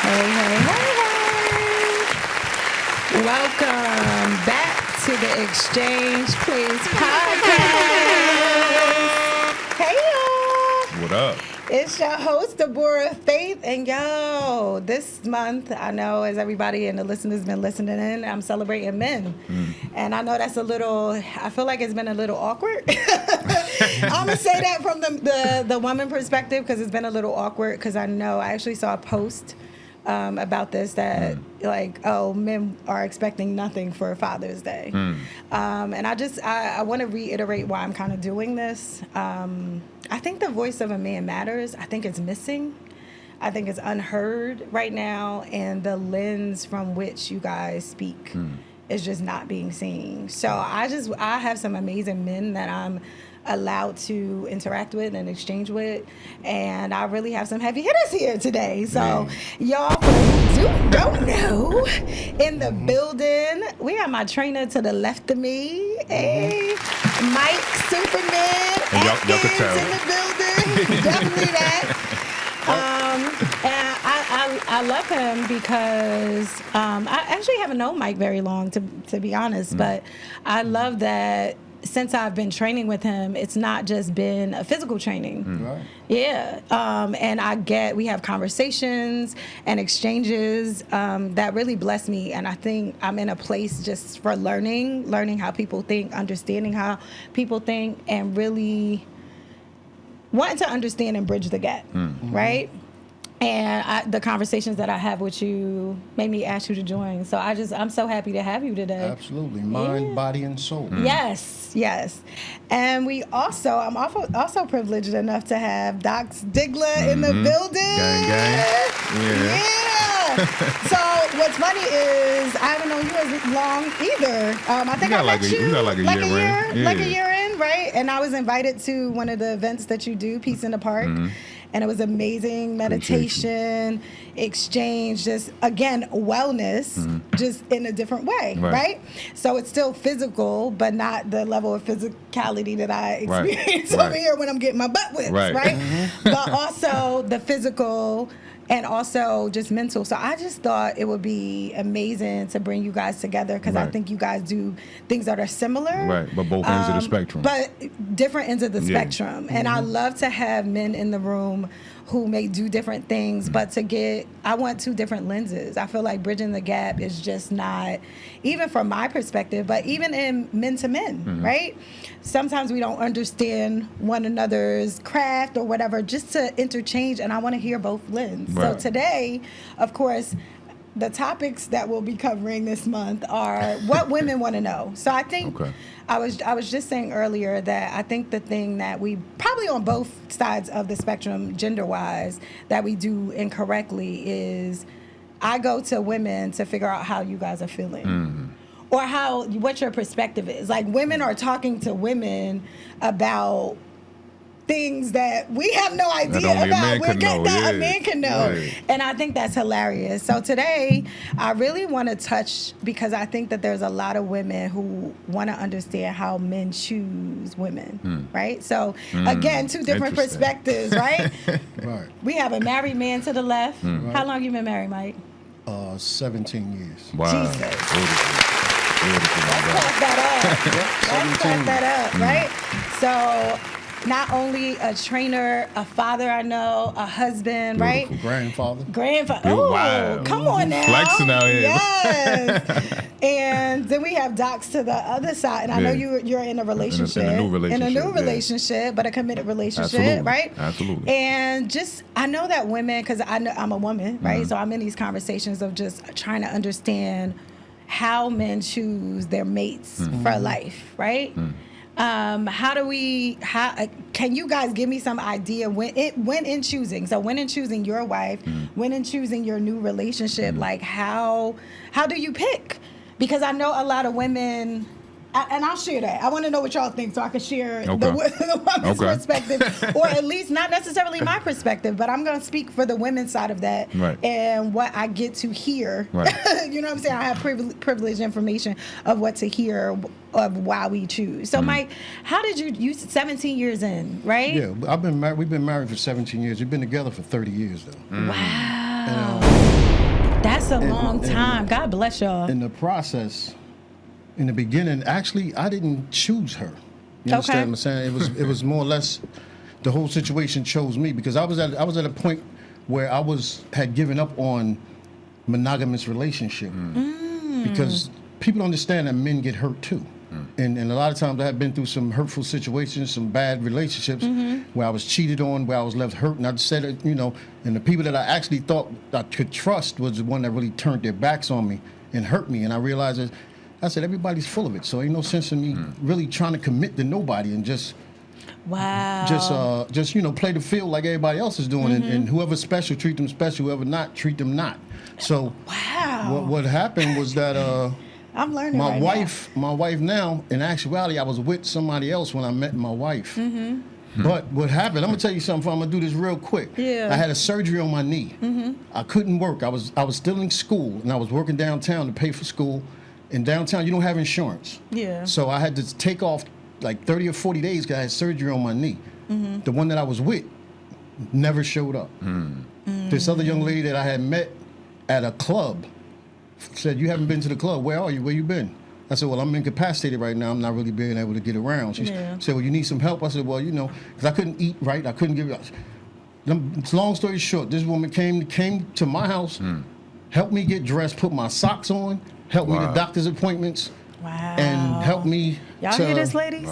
Hey, hey, hey, hey. Welcome back to the Exchange Please podcast. Hey, y'all. What up? It's your host, Deborah Faith. And yo, this month, I know as everybody and the listeners been listening in, I'm celebrating men. And I know that's I feel like it's been a little awkward. I'm going to say that from the woman perspective because it's been a little awkward because I actually saw a post about this that men are expecting nothing for Father's Day. And I want to reiterate why I'm kind of doing this. I think the voice of a man matters. I think it's missing. I think it's unheard right now, and the lens from which you guys speak is just not being seen. So I have some amazing men that I'm allowed to interact with and exchange with, and I really have some heavy hitters here today. So y'all, for those who don't know, in the building, we have my trainer to the left of me, Mike Superman And y'all could tell. in the building, definitely that. And I love him because I actually haven't known Mike very long, to be honest, but I love that since I've been training with him, it's not just been a physical training. Right. Yeah. And we have conversations and exchanges that really bless me. And I think I'm in a place just for learning how people think, understanding how people think, and really wanting to understand and bridge the gap, right? And the conversations that I have with you made me ask you to join. So I'm so happy to have you today. Absolutely. Mind, body, and soul. Yes. And I'm also privileged enough to have Doc Stigler in the building. Gang. Yeah. So what's funny is I haven't known you as long either. I think I met you like a year in, right? And I was invited to one of the events that you do, Peace in the Park. And it was amazing meditation, exchange, just, again, wellness, just in a different way, right? So it's still physical, but not the level of physicality that I experience over here when I'm getting my butt whipped, right? But also the physical and also just mental. So I just thought it would be amazing to bring you guys together because I think you guys do things that are similar. Right, but both ends of the spectrum. But different ends of the spectrum. And I love to have men in the room who may do different things, but I want two different lenses. I feel like bridging the gap is just not, even from my perspective, but even in men to men, right? Sometimes we don't understand one another's craft or whatever, just to interchange, and I want to hear both lenses. Right. So today, of course, the topics that we'll be covering this month are what women want to know. So I think I was just saying earlier that I think the thing that we probably on both sides of the spectrum, gender-wise, that we do incorrectly is I go to women to figure out how you guys are feeling. Or what your perspective is. Like, women are talking to women about things that we have no idea that about. A man can know. Right. And I think that's hilarious. So today, I really want to touch, because I think that there's a lot of women who want to understand how men choose women, right? So again, two different perspectives, right? Right. We have a married man to the left. How long you been married, Mike? 17 years. Wow. Jesus. Beautiful, my Let's God. clap that up, right? So not only a trainer, a father I know, a husband, right? Grandfather. Oh, Wow. come on now. Flexing out here. Yes. And then we have Docs to the other side. And I know you're in a relationship. In a new relationship. But a committed relationship, Absolutely. right? Absolutely. And I know that women, because I know I'm a woman, right? So I'm in these conversations of just trying to understand how men choose their mates for life, right? How can you guys give me some idea when in choosing your wife, when in choosing your new relationship, like how do you pick? Because I know a lot of women, and I'll share that. I want to know what y'all think so I can share the woman's perspective, or at least not necessarily my perspective, but I'm going to speak for the women's side of that and what I get to hear. Right. You know what I'm saying? I have privileged information of what to hear of why we choose. So, Mike, how did you 17 years in, right? Yeah, We've been married for 17 years. We've been together for 30 years, though. Wow. Wow. That's a long time. God bless y'all. In the process, in the beginning, actually, I didn't choose her. You understand what I'm saying? It was more or less the whole situation chose me because I was at a point where I had given up on monogamous relationship because people don't understand that men get hurt too. And a lot of times I have been through some hurtful situations, some bad relationships where I was cheated on, where I was left hurt. And I said it, and the people that I actually thought I could trust was the one that really turned their backs on me and hurt me. And I realized that, I said, everybody's full of it. So ain't no sense in me really trying to commit to nobody and just play the field like everybody else is doing. And whoever's special, treat them special. Whoever not, treat them not. So what happened was that I'm learning my wife now, in actuality, I was with somebody else when I met my wife. But what happened, I'm gonna tell you something, I'm gonna do this real quick. Yeah. I had a surgery on my knee. I couldn't work. I was still in school and I was working downtown to pay for school. In downtown, you don't have insurance. Yeah. So I had to take off like 30 or 40 days because I had surgery on my knee. The one that I was with never showed up. This other young lady that I had met at a club said, "You haven't been to the club. Where are you? Where you been?" I said, "Well, I'm incapacitated right now. I'm not really being able to get around." She said, "Well, you need some help?" I said, "Well, because I couldn't eat right. I couldn't give it." Long story short, this woman came to my house, helped me get dressed, put my socks on, helped me to doctor's appointments, and helped me Y'all hear this, ladies?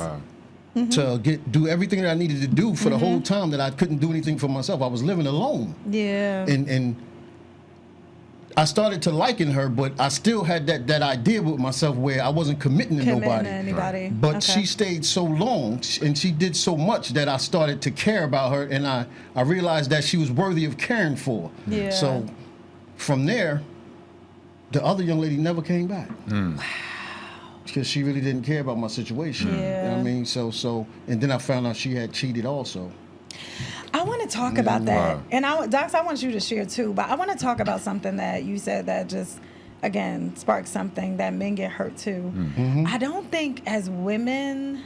to do everything that I needed to do for the whole time that I couldn't do anything for myself. I was living alone. Yeah. And I started to liking her, but I still had that idea with myself where I wasn't committing to nobody. But she stayed so long and she did so much that I started to care about her, and I realized that she was worthy of caring for. Yeah. So from there, the other young lady never came back. Wow. Because she really didn't care about my situation. Yeah. You know what I mean? So and then I found out she had cheated also. I want to talk about that. And Docs, I want you to share too, but I want to talk about something that you said that just, again, sparked something that men get hurt too. I don't think as women,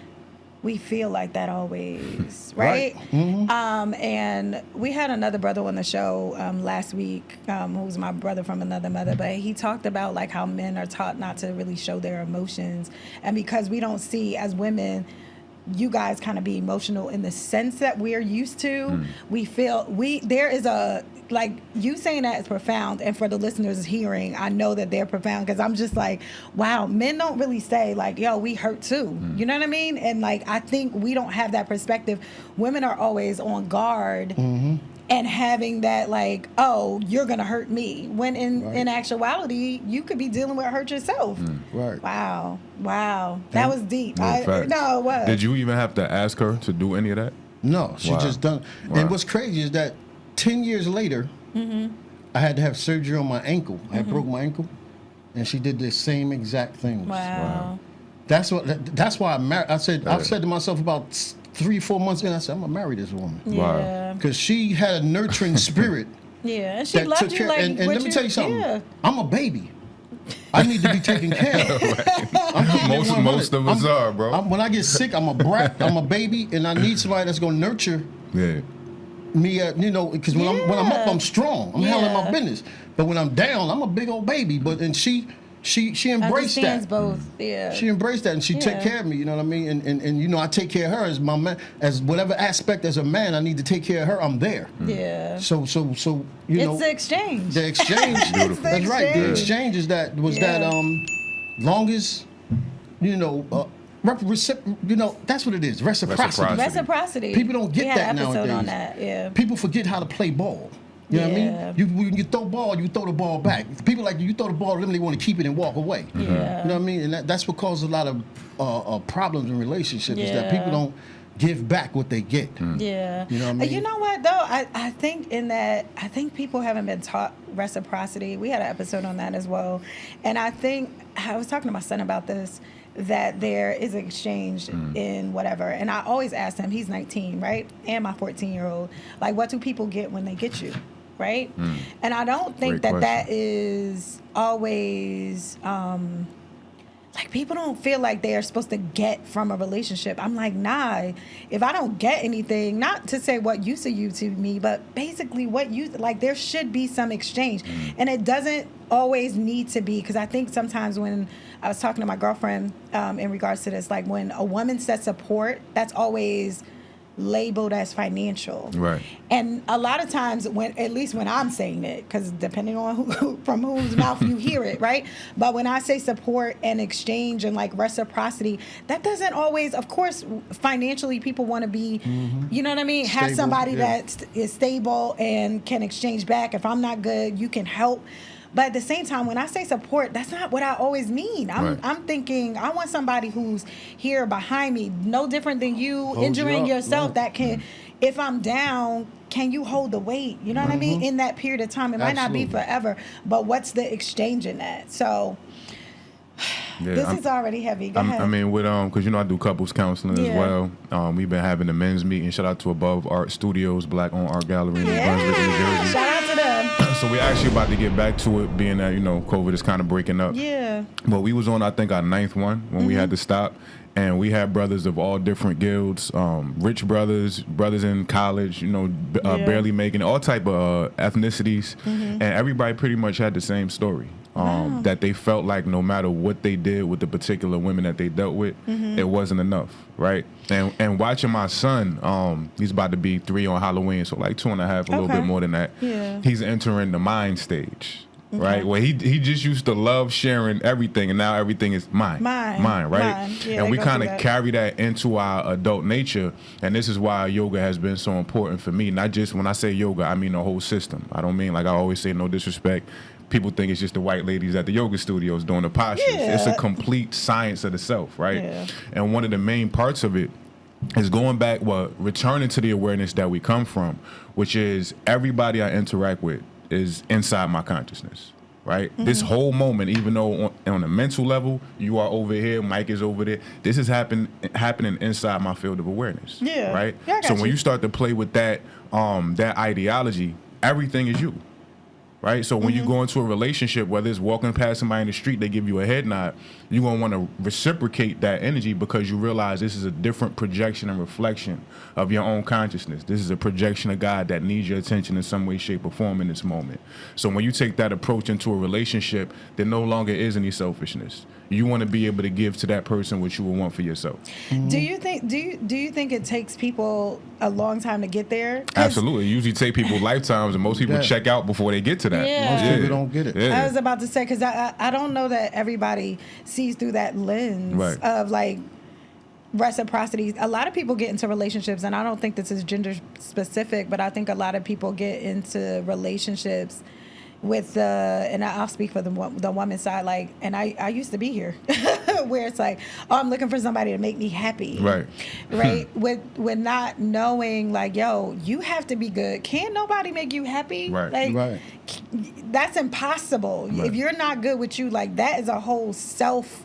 we feel like that always, right? And we had another brother on the show last week who's my brother from another mother, but he talked about like how men are taught not to really show their emotions. And because we don't see as women, you guys kind of be emotional in the sense that we're used to. We feel there is a, like you saying that is profound, and for the listeners hearing, I know that they're profound because I'm just like, wow, men don't really say like, yo, we hurt too. You know what I mean? And like, I think we don't have that perspective. Women are always on guard and having that like, oh, you're gonna hurt me, when in actuality, you could be dealing with hurt yourself. Right. Wow, that was deep. No, It was. Did you even have to ask her to do any of that? No, she just done. And what's crazy is that 10 years later, I had to have surgery on my ankle. I broke my ankle, and she did the same exact thing. Wow. That's why I married. I've said to myself about 3-4 months in, I said, I'm gonna marry this woman. Yeah. Because she had a nurturing spirit. Yeah, and she loved you like. And let me tell you something. Yeah. I'm a baby. I need to be taken care of. Most of us are, bro. When I get sick, I'm a brat. I'm a baby, and I need somebody that's gonna nurture me. Because when I'm up, I'm strong. I'm handling my business. But when I'm down, I'm a big old baby. And she embraced that. Both. Yeah. She embraced that, and she took care of me. You know what I mean? And I take care of her as my man, as whatever aspect as a man I need to take care of her. I'm there. Yeah. So it's the exchange. The exchange. Beautiful. That's right. The exchange is that longest. That's what it is. Reciprocity. People don't get that nowadays. On that. Yeah. People forget how to play ball. You know what I mean? When you throw ball, you throw the ball back. People like you throw the ball to them, they want to keep it and walk away. Yeah. You know what I mean? And that's what causes a lot of problems in relationships is that people don't give back what they get. Yeah. You know what I mean? You know what though? I think people haven't been taught reciprocity. We had an episode on that as well. And I think I was talking to my son about this, that there is an exchange in whatever. And I always ask him, he's 19, right? And my 14-year-old, like, what do people get when they get you? Right? And I don't think that is always like, people don't feel like they are supposed to get from a relationship. I'm like, nah, if I don't get anything, not to say what used to you to me, but basically what you, like, there should be some exchange. And it doesn't always need to be, because I think sometimes when I was talking to my girlfriend in regards to this, like, when a woman says support, that's always labeled as financial. Right. And a lot of times, when, at least when I'm saying it, because depending on who, from whose mouth you hear it, right? But when I say support and exchange and like reciprocity, that doesn't always, of course, financially people want to be, you know what I mean? Have Stable, somebody yeah. that is stable and can exchange back. If I'm not good, you can help. But at the same time, when I say support, that's not what I always mean. I'm thinking I want somebody who's here behind me, no different than you Hold you injuring up, yourself. right. That can, if I'm down, can you hold the weight? You know what I mean? In that period of time, it might not be Absolutely. forever, but what's the exchange in that? So Yeah, this is already heavy. Go ahead. I mean, with because you know I do couples counseling as Yeah. well. We've been having the men's meeting. Shout out to Above Art Studios, Black owned art gallery in New Brunswick, New Jersey. Shout out to them. So we're actually about to get back to it, being that COVID is kind of breaking up. Yeah. But we was on, I think, our 9th one when we had to stop. And we had brothers of all different guilds, rich brothers in college, barely making it, all type of ethnicities. And everybody pretty much had the same story. That they felt like no matter what they did with the particular women that they dealt with, it wasn't enough, right? And watching my son, he's about to be 3 on Halloween, so like 2.5, a little bit more than that. Yeah. He's entering the mind stage. Right, where he just used to love sharing everything, and now everything is mine, right? Mine. Yeah, and we they go kind through of that. carry that into our adult nature, and this is why yoga has been so important for me. Not just when I say yoga, I mean the whole system. I don't mean, like I always say, no disrespect. People think it's just the white ladies at the yoga studios doing the postures. Yeah. It's a complete science of the self, right? Yeah. And one of the main parts of it is going back, returning to the awareness that we come from, which is everybody I interact with is inside my consciousness, right? This whole moment, even though on a mental level, you are over here, Mike is over there, this is happening inside my field of awareness, Yeah. right? Yeah, I got So when you. you start to play with that ideology, everything is you. Right? So when you go into a relationship, whether it's walking past somebody in the street, they give you a head nod, you're going to want to reciprocate that energy because you realize this is a different projection and reflection of your own consciousness. This is a projection of God that needs your attention in some way, shape, or form in this moment. So when you take that approach into a relationship, there no longer is any selfishness. You want to be able to give to that person what you would want for yourself. Do you think it takes people a long time to get there? 'Cause Absolutely. It usually take people lifetimes, and most people Yeah. check out before they get to that. Yeah. Most people don't get it. Yeah. I was about to say, because I don't know that everybody sees through that lens Right. of like reciprocity. A lot of people get into relationships, and I don't think this is gender specific, but I think a lot of people get into relationships with and I'll speak for the woman's side, like, and I used to be here where it's like, oh, I'm looking for somebody to make me happy, Right. with not knowing, like, yo, you have to be good, can't nobody make you happy, Right. like, Right. that's impossible. Right. If you're not good with you, like, that is a whole self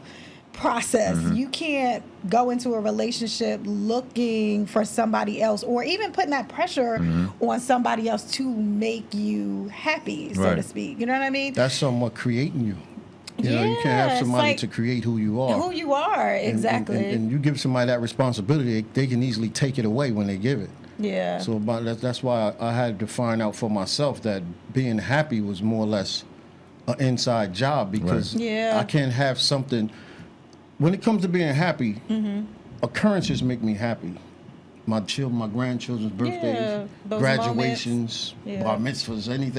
process. You can't go into a relationship looking for somebody else, or even putting that pressure on somebody else to make you happy, so to Right. speak. You know what I mean? That's somewhat creating you. You know, you can't Yeah, have it's somebody like to create who you are. Who you are, And- exactly. And you give somebody that responsibility, they can easily take it away when they give it. yeah. So that's why I had to find out for myself that being happy was more or less an inside job, because Right. Yeah. I can't have something. When it comes to being happy, occurrences make me happy. My grandchildren's birthdays, Yeah, those graduations, moments. Yeah. bar mitzvahs, any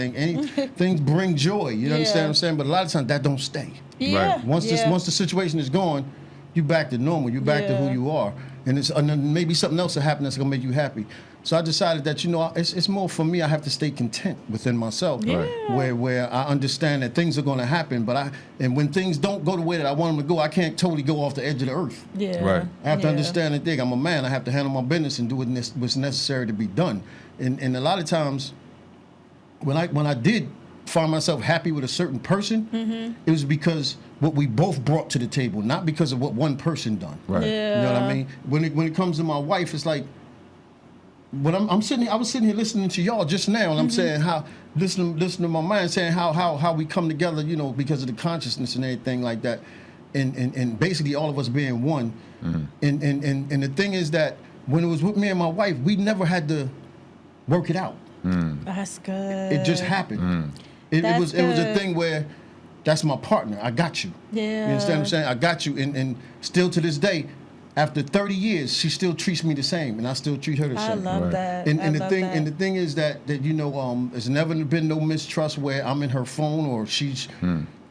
things bring joy. You understand what I'm saying? But a lot of times that don't stay. yeah. Right. Once yeah. once the situation is gone, you back to normal. You back to who Yeah. you are, and then maybe something else will happen that's gonna make you happy. So I decided that it's more for me. I have to stay content within myself, Yeah. where I understand that things are gonna happen. And when things don't go the way that I want them to go, I can't totally go off the edge of the earth. Yeah. Right. I have to Yeah. understand and think. I'm a man. I have to handle my business and do what's necessary to be done. And a lot of times, when I did find myself happy with a certain person, it was because what we both brought to the table, not because of what one person done. Right. Yeah. You know what I mean? When it comes to my wife, it's like when I was sitting here listening to y'all just now, and I'm saying how listening to my mind saying how we come together, because of the consciousness and everything like that. and basically all of us being one. And the thing is that when it was with me and my wife, we never had to work it out. That's good. It just happened. It was a thing where that's my partner. I got you. Yeah. You understand what I'm saying? I got you. And still to this day, after 30 years, she still treats me the same, and I still treat her the same. I love that. And I love that. And the thing is that you know, there's never been no mistrust where I'm in her phone or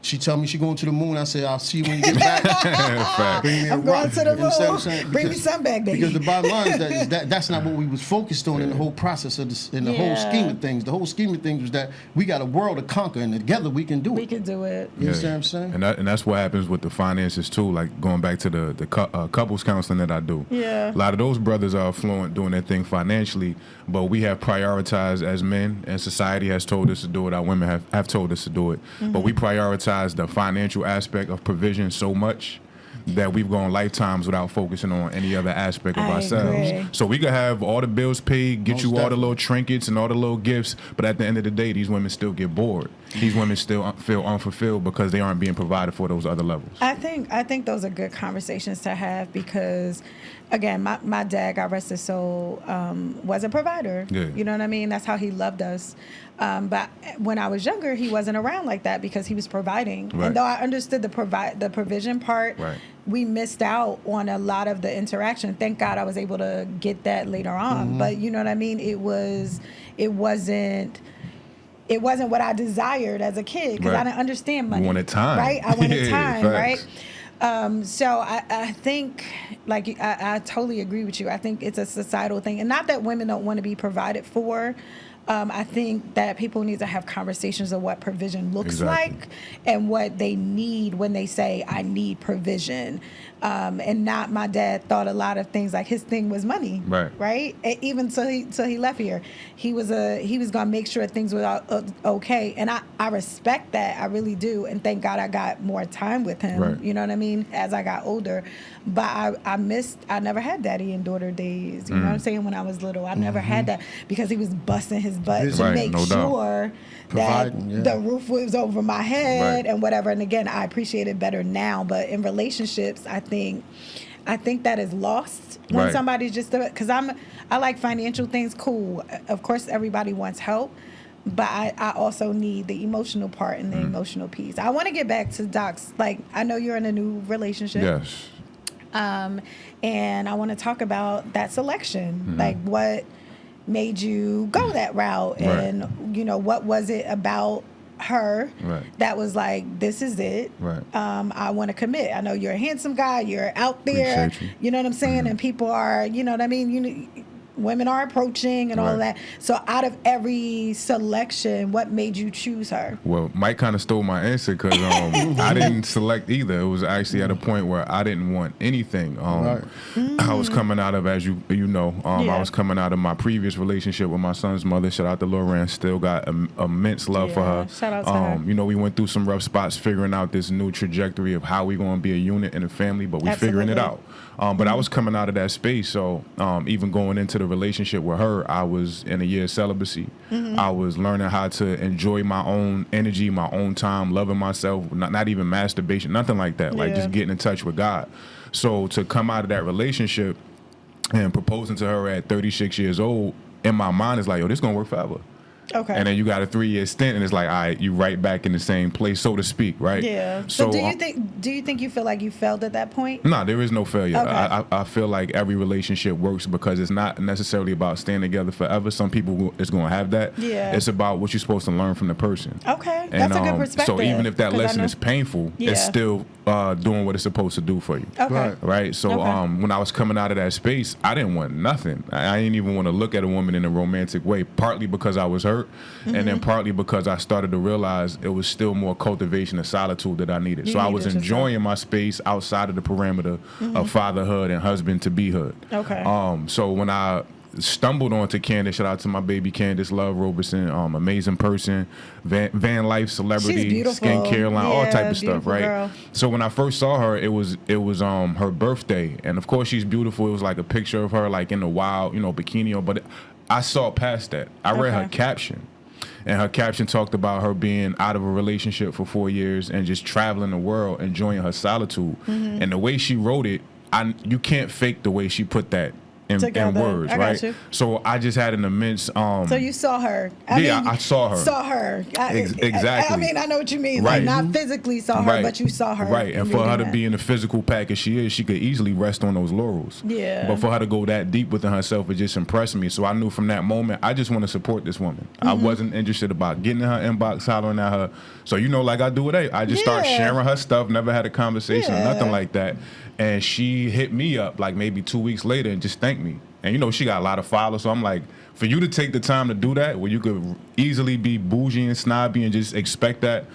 she tell me she going to the moon. I say, I'll see you when you get back. Bring me a I'm going rock. to the You understand what I'm saying? moon. Bring me some back, baby. Because the bottom line is that's not what we was focused on in the whole process of this, in the whole scheme of things. The whole scheme of things was that we got a world to conquer, and together we can do it. We can do it. You understand what I'm saying? And that's what happens with the finances too. Like going back to the couples counseling that I do. Yeah. A lot of those brothers are affluent doing their thing financially, but we have prioritized as men, and society has told us to do it. Our women have told us to do it, but we prioritize the financial aspect of provision so much that we've gone lifetimes without focusing on any other aspect of ourselves. Agree. So we could have all the bills paid, get Most you all the definitely. little trinkets and all the little gifts, but at the end of the day, these women still get bored. These women still feel unfulfilled because they aren't being provided for those other levels. I think those are good conversations to have because, again, my dad, God rest his soul, was a provider. Yeah. You know what I mean? That's how he loved us. But when I was younger, he wasn't around like that because he was providing. Right. And though I understood the provision part, Right. we missed out on a lot of the interaction. Thank God I was able to get that later on. But you know what I mean? It wasn't what I desired as a kid because I Right. didn't understand money. You wanted time. Right? I wanted Yeah, time, facts. right? So I think, like, I totally agree with you. I think it's a societal thing. And not that women don't want to be provided for. I think that people need to have conversations of what provision looks Exactly. like and what they need when they say, I need provision. And not my dad thought a lot of things like his thing was money. Right. Right? And even till he left here, he was gonna make sure things were okay. And I respect that. I really do. And thank God I got more time with him. Right. You know what I mean? As I got older. But I never had daddy and daughter days. You know what I'm saying? When I was little, I never had that because he was busting his butt to Right, make no doubt. sure Providing, that yeah. the roof was over my head Right. and whatever. And again, I appreciate it better now. But in relationships, I think that is lost when Right. somebody's just because I like financial things. Cool. Of course, everybody wants help. But I also need the emotional part and the emotional piece. I want to get back to Doc's. Like, I know you're in a new relationship. Yes. And I want to talk about that selection. Like, what made you go that route? Right. And, you know, what was it about her Right. that was like, this is it? Right. I want to commit. I know you're a handsome guy. You're out there. Appreciate you. Know what I'm saying? And people are, you know what I mean? Women are approaching and all of Right. that. So out of every selection, what made you choose her? Well, Mike kind of stole my answer because I didn't select either. It was actually at a point where I didn't want anything. Right. I was coming out of, as you know, Yeah. I was coming out of my previous relationship with my son's mother. Shout out to Lauren. Still got immense love for her. Shout out to her. You know, we went through some rough spots figuring out this new trajectory of how we going to be a unit in a family, but we figuring it out. Absolutely. But I was coming out of that space. So even going into the relationship with her, I was in a year of celibacy. I was learning how to enjoy my own energy, my own time, loving myself, not even masturbation, nothing like that. Like Yeah. just getting in touch with God. So to come out of that relationship and proposing to her at 36 years old, in my mind is like, yo, this gonna work forever. Okay. And then you got a 3-year stint, and it's like, all right, you right back in the same place, so to speak, right? Yeah. So do you think you feel like you failed at that point? No, there is no failure. Okay. I feel like every relationship works because it's not necessarily about staying together forever. Some people is going to have that. Yeah. It's about what you're supposed to learn from the person. Okay. And, That's a good perspective. So even if that 'cause I lesson know- is painful, Yeah. it's still doing what it's supposed to do for you. Okay. Right. Right. So Okay. when I was coming out of that space, I didn't want nothing. I didn't even want to look at a woman in a romantic way, partly because I was hurt, and then partly because I started to realize it was still more cultivation of solitude that I needed. You So I was needed yourself. enjoying my space outside of the parameter of fatherhood and husband to behood. Okay. So when I stumbled onto Candace, shout out to my baby Candace Love Roberson, amazing person, van life celebrity, She's beautiful. skincare line, all Yeah, type of stuff, beautiful right? girl. So when I first saw her, it was her birthday, and of course she's beautiful. It was like a picture of her like in the wild, bikini on. But I saw past that. I read her Okay. caption, and her caption talked about her being out of a relationship for 4 years and just traveling the world, enjoying her solitude. And the way she wrote it, you can't fake the way she put that in words, right? So I just had an immense. So you saw her. I saw her. Saw her. Exactly. I mean, I know what you mean. Right. Like, not physically saw her, but you saw her. Right. And for her to be in the physical package she is, she could easily rest on those laurels. Yeah. But for her to go that deep within herself, it just impressed me. So I knew from that moment, I just want to support this woman. I wasn't interested about getting in her inbox, hollering at her. So, like I do with A, I just start sharing her stuff, never had a conversation or nothing like that. And she hit me up like maybe 2 weeks later and just thanked me. And she got a lot of followers, so I'm like, for you to take the time to do that, where you could easily be bougie and snobby and just expect that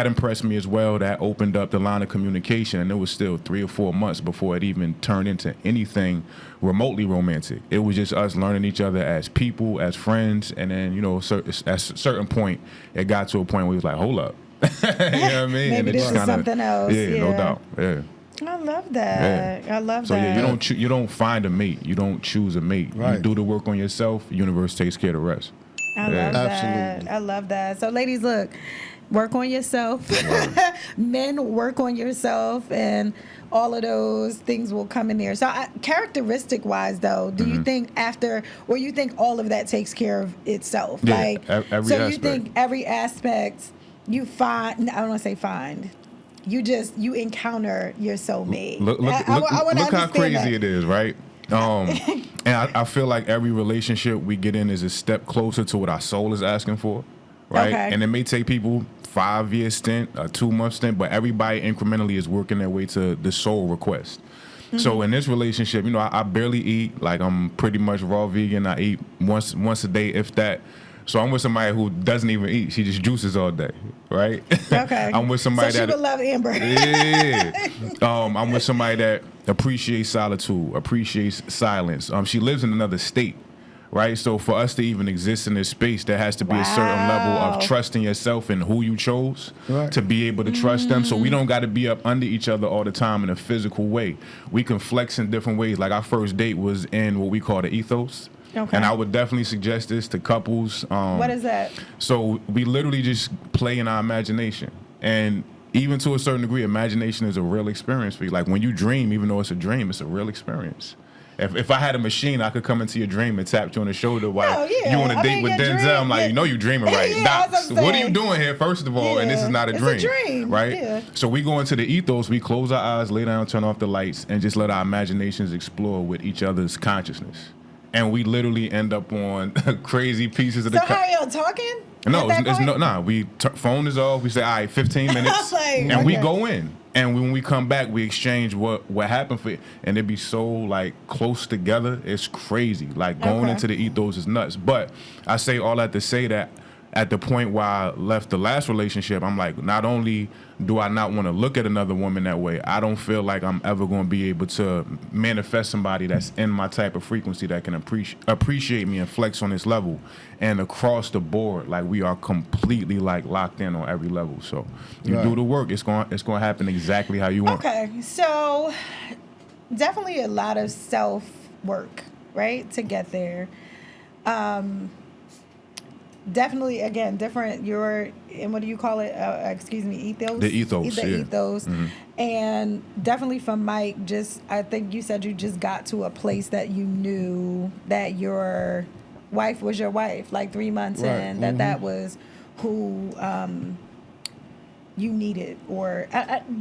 impressed me as well. That opened up the line of communication, and it was still 3 or 4 months before it even turned into anything remotely romantic. It was just us learning each other as people, as friends, and then at a certain point, it got to a point where it was like, hold up, you know what I mean? Maybe and this is something else. Yeah, no doubt. Yeah. I love that. I love so, that. So you don't find a mate. You don't choose a mate. Right. You do the work on yourself. The universe takes care of the rest. I love that. Absolutely. I love that. So, ladies, look, work on yourself. Men, work on yourself, and all of those things will come in there. So, characteristic-wise, though, do you think you think all of that takes care of itself? Yeah, like, every so aspect. You think every aspect you find? I don't want to say find. You encounter your soulmate. Look how crazy it is, right? And I feel like every relationship we get in is a step closer to what our soul is asking for, right? Okay. And it may take people 5-year stint, a 2-month stint, but everybody incrementally is working their way to the soul request. So in this relationship, I barely eat. Like, I'm pretty much raw vegan. I eat once a day, if that. So I'm with somebody who doesn't even eat. She just juices all day, right? Okay. I'm with somebody so she would love Amber. Yeah. I'm with somebody that appreciates solitude, appreciates silence. She lives in another state, right? So for us to even exist in this space, there has to be a certain level of trusting yourself and who you chose to be able to trust them. So we don't got to be up under each other all the time in a physical way. We can flex in different ways. Like, our first date was in what we call the ethos. Okay. And I would definitely suggest this to couples. What is that? So we literally just play in our imagination. And even to a certain degree, imagination is a real experience for you. Like, when you dream, even though it's a dream, it's a real experience. If I had a machine, I could come into your dream and tap you on the shoulder while you on a date with Denzel. I'm like, you're dreaming, right? Docs, what are you doing here, first of all? And this is not a dream. It's a dream. Right? Yeah. So we go into the ethos, we close our eyes, lay down, turn off the lights, and just let our imaginations explore with each other's consciousness. And we literally end up on crazy pieces of the. So how are y'all talking? No, phone is off. We say, all right, 15 minutes, and we go in. And when we come back, we exchange what happened for it, and it be so like close together. It's crazy. Like, going into the ethos is nuts. But I say all that to say that at the point where I left the last relationship, I'm like, not only do I not want to look at another woman that way, I don't feel like I'm ever going to be able to manifest somebody that's in my type of frequency that can appreciate me and flex on this level. And across the board, like, we are completely like locked in on every level. So you do the work, it's going to happen exactly how you want. Okay, so definitely a lot of self work, right, to get there. Definitely, again, different. You're in, what do you call it? Ethos. The ethos. Ethos. And definitely from Mike, I think you said you just got to a place that you knew that your wife was your wife, like 3 months in, that was who you needed. Or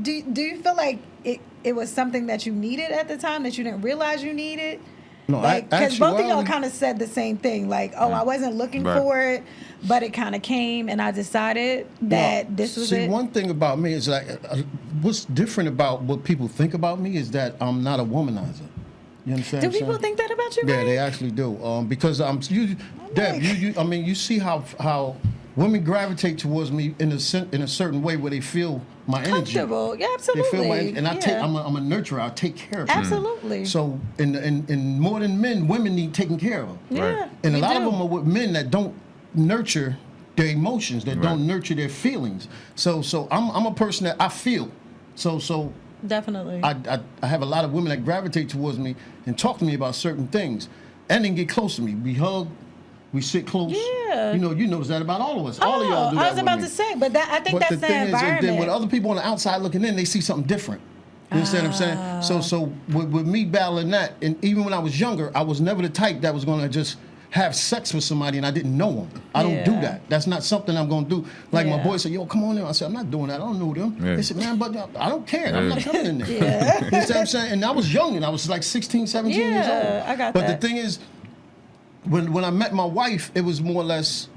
do you feel like it was something that you needed at the time that you didn't realize you needed? No, because both of y'all kind of said the same thing. Like, I wasn't looking for it, but it kind of came, and I decided that this was it. See, one thing about me is like, what's different about what people think about me is that I'm not a womanizer. You understand? Do people think that about you? Yeah, Ray? they actually do. Because Deb, you see how women gravitate towards me in a certain way where they feel my energy. Comfortable. Yeah, absolutely. They feel and I'm a nurturer. I take care of them. Absolutely. So, in more than men, women need taken care of. Yeah. And a lot of them are with men that don't nurture their emotions, that don't nurture their feelings. So I'm a person that I feel. So definitely. I have a lot of women that gravitate towards me and talk to me about certain things, and then get close to me. We hug, We sit close. Yeah. You notice that about all of us. All of y'all do that I was with about me. to say, but I think But that's the the thing is, and environment. then when other people on the outside looking in, they see something different. You understand what I'm saying? So with me battling that, and even when I was younger, I was never the type that was going to just have sex with somebody and I didn't know them. I don't do Yeah. that. That's not something I'm going to do. Like my Yeah. boys said, yo, come on in. I said, I'm not doing that. I don't know them. Yeah. They said, man, but I don't care. I'm not coming in there. Yeah. You understand what I'm saying? And I was young and I was like 16, 17 years old. Yeah, I got but that. the thing is, when I met my wife, it was more or less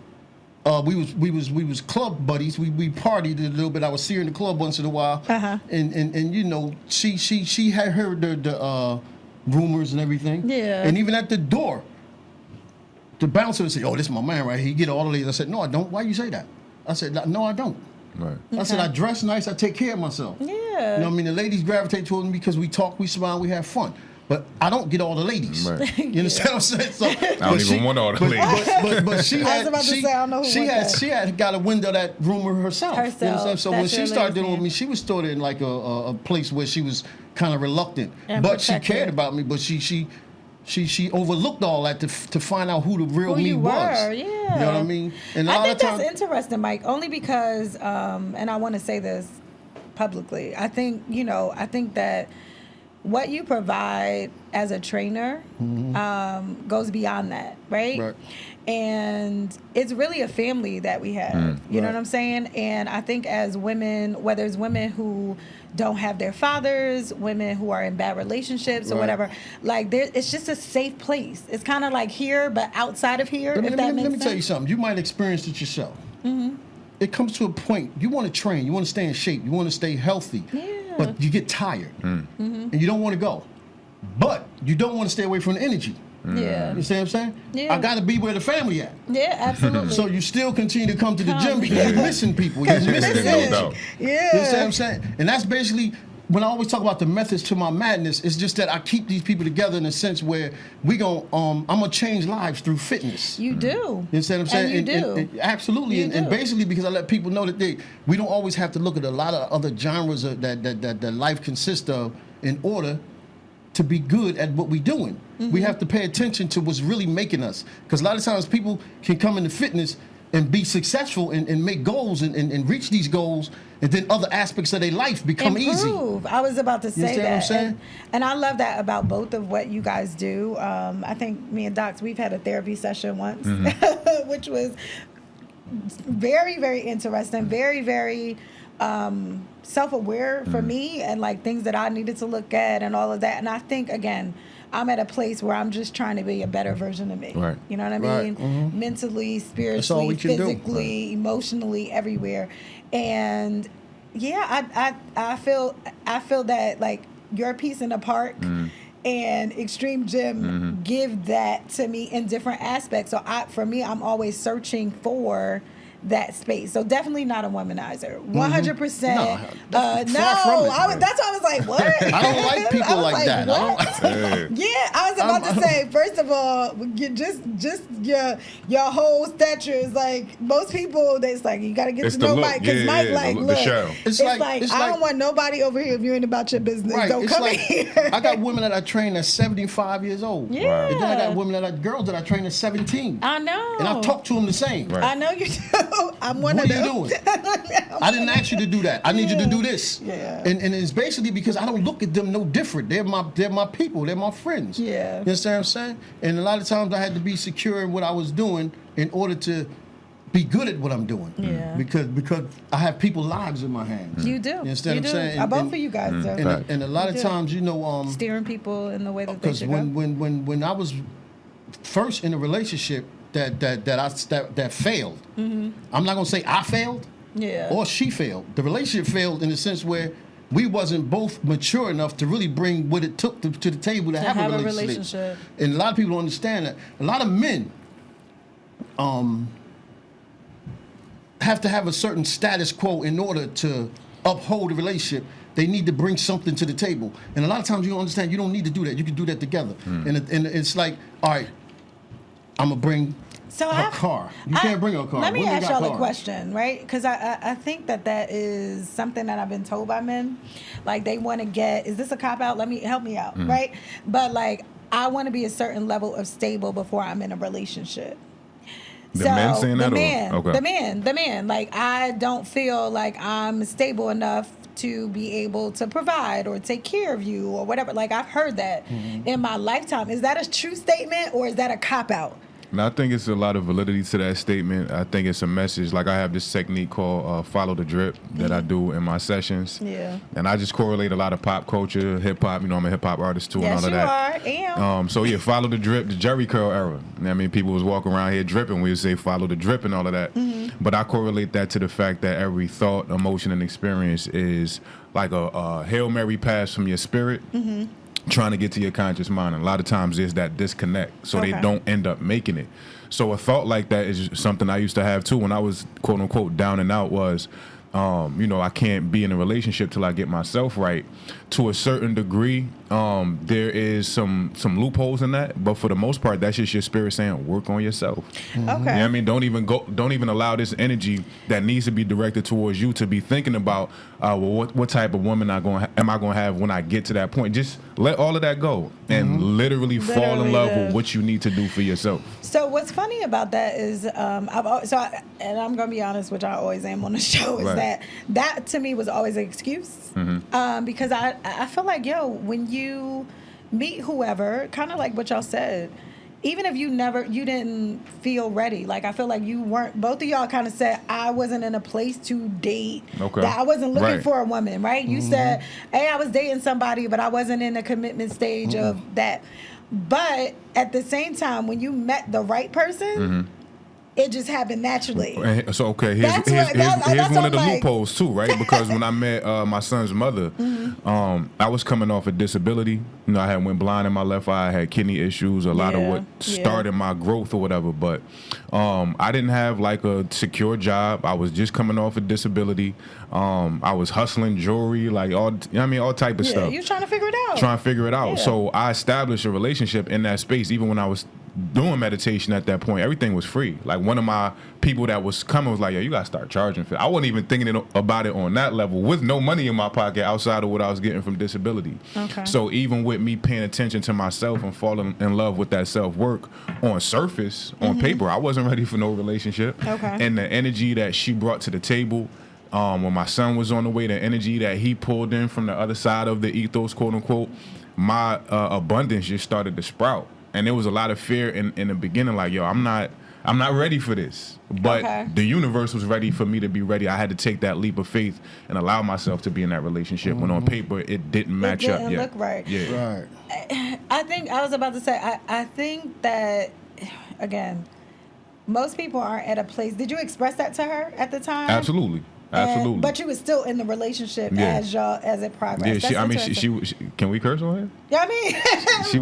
we was club buddies. We partied a little bit. I would see her in the club once in a while. Uh-huh. And you know, she had heard the rumors and everything. Yeah. And even at the door, the bouncer would say, "Oh, this is my man right here. He get all the ladies." I said, "No, I don't. Why you say that?" I said, "No, I don't." Right. I said, "I dress nice. I take care of myself." Yeah. You know what I mean? The ladies gravitate towards me because we talk, we smile, we have fun. But I don't get all the ladies. Right. You understand what I'm saying? So, I don't even want all the ladies. But she I was had, about to she, say, I don't know who she want had, that. she had got a window that rumor herself. You Herself. understand? So when That's she your started lady's dealing with name. me, she was stored in like a place where she was kind of reluctant, And but she protective. cared about me. But she overlooked all that to find out who the real Who me you was. were, You yeah. know what I mean? And a I lot think of times, that's interesting, Mike, only because, and I want to say this publicly. I think that what you provide as a trainer goes beyond that, right? Right. And it's really a family that we have. You know Right. what I'm saying? And I think as women, whether it's women who don't have their fathers, women who are in bad relationships or Right. whatever, like it's just a safe place. It's kind of like here, but outside of here, Let if me, that let me- makes let me sense. tell you something. You might experience it yourself. It comes to a point, you want to train, you want to stay in shape, you want to stay healthy, Yeah. but you get tired and you don't want to go. But you don't want to stay away from the energy. Yeah. You see what I'm saying? Yeah. I got to be where the family at. Yeah, absolutely. So you still continue to come to the Come. gym because you're missing people. You're missing No energy. doubt. You understand what yeah. I'm saying? And that's basically when I always talk about the methods to my madness. It's just that I keep these people together in a sense where I'm gonna change lives through fitness. You do. You understand what I'm saying? And you do. And absolutely. You And do. basically because I let people know that we don't always have to look at a lot of other genres that life consists of in order to be good at what we're doing. We have to pay attention to what's really making us. Because a lot of times people can come into fitness and be successful and make goals and reach these goals, and then other aspects of their life become easy. Improve. I was about to say understand that. what I'm saying? And I love that about both of what you guys do. I think me and Docs, we've had a therapy session once, which was very, very interesting, very, very self-aware for me, and like things that I needed to look at and all of that. And I think, again, I'm at a place where I'm just trying to be a better version of me. Right. You know what I Right. mean? Mentally, all spiritually, we can do. physically, emotionally, everywhere. And yeah, I feel that like your piece in the park and Extreme Gym give that to me in different aspects. So for me, I'm always searching for that space. So definitely not a womanizer. 100%. No, No, that's far from it. that's why I was like, what? I don't like people I was like that. What? Hey. Yeah, I was about to say. First of all, you just your whole stature is like most people. That's like you got to get It's to the know look. Mike because Yeah, Mike yeah, like the look. show. It's It's like it's I don't want nobody over here if you ain't about your business. Right. Don't It's come like here. I got women that I train that's 75 years old. Yeah. And then I got women girls that I train at 17. I know. And I talk to them the same. Right. I know you do. I'm one What of are them. you doing? I didn't ask you to do that. I need you to do this. Yeah. And it's basically because I don't look at them no different. They're my people. They're my friends. Yeah. You understand what I'm saying? And a lot of times I had to be secure in what I was doing in order to be good at what I'm doing. Yeah. Because I have people's lives in my hands. You do. You understand you what I'm do. saying? I vote for you guys, though. And a lot of You do. times, Steering people in the way that they because should when go. when I was first in a relationship that failed, I'm not gonna say I failed Yeah. or she failed. The relationship failed in the sense where we wasn't both mature enough to really bring what it took to the table to have a relationship. And a lot of people don't understand that. A lot of men have to have a certain status quo in order to uphold a relationship. They need to bring something to the table. And a lot of times you don't understand, you don't need to do that. You can do that together. And it's like, all right, I'm going to bring her car. You can't bring her a car. Let me Women ask got y'all a cars. question, right? Because I think that is something that I've been told by men. Like they want to get, is this a cop out? Help me out, right? But like I want to be a certain level of stable before I'm in a relationship. The men saying that, the man. Like, I don't feel like I'm stable enough to be able to provide or take care of you or whatever. Like, I've heard that in my lifetime. Is that a true statement or is that a cop out? And I think it's a lot of validity to that statement. I think it's a message. Like, I have this technique called follow the drip that I do in my sessions. Yeah. And I just correlate a lot of pop culture, hip hop. You know, I'm a hip hop artist too, and all of that. Yes, you are. So yeah, follow the drip, the Jerry curl era. I mean, people was walking around here dripping. We would say follow the drip and all of that. But I correlate that to the fact that every thought, emotion, and experience is like a Hail Mary pass from your spirit. Trying to get to your conscious mind. And a lot of times there's that disconnect, so they don't end up making it. So a thought like that is something I used to have too when I was quote unquote down and out was, you know, I can't be in a relationship till I get myself right. To a certain degree, there is some loopholes in that, but for the most part, that's just your spirit saying, work on yourself. Okay. You know what I mean? Don't even allow this energy that needs to be directed towards you to be thinking about, well, what type of woman am I going to have when I get to that point? Just let all of that go and literally fall in love with what you need to do for yourself. So what's funny about that is, and I'm gonna be honest, which I always am on the show, is that to me was always an excuse, because I feel like, when you meet whoever, kind of like what y'all said, even if you didn't feel ready, like I feel like you weren't, both of y'all kind of said, I wasn't in a place to date, that I wasn't looking for a woman, right? You said, hey, I was dating somebody, but I wasn't in a commitment stage of that. But at the same time, when you met the right person, it just happened naturally. So, okay, here's one of the loopholes too, right? Because when I met my son's mother, I was coming off a disability. You know, I had went blind in my left eye. I had kidney issues, a lot of what started my growth or whatever. But I didn't have like a secure job. I was just coming off a disability. I was hustling jewelry, like all type of stuff. You was trying to figure it out. Yeah. So I established a relationship in that space, even when I was doing meditation at that point. Everything was free. Like, one of my people that was coming was like, yo, you gotta start charging for it. I wasn't even thinking about it on that level with no money in my pocket outside of what I was getting from disability. Okay. So even with me paying attention to myself and falling in love with that self-work on surface, on paper, I wasn't ready for no relationship. Okay. And the energy that she brought to the table, when my son was on the way, the energy that he pulled in from the other side of the ethos, quote unquote, my abundance just started to sprout. And there was a lot of fear in the beginning, like, yo, I'm not ready for this. But the universe was ready for me to be ready. I had to take that leap of faith and allow myself to be in that relationship when on paper it didn't match up yet. It didn't look right. Yeah. Right. I think I think that, again, most people aren't at a place. Did you express that to her at the time? Absolutely. Absolutely. But you was still in the relationship as it progressed. Yeah, she can we curse on her? Yeah, I mean, she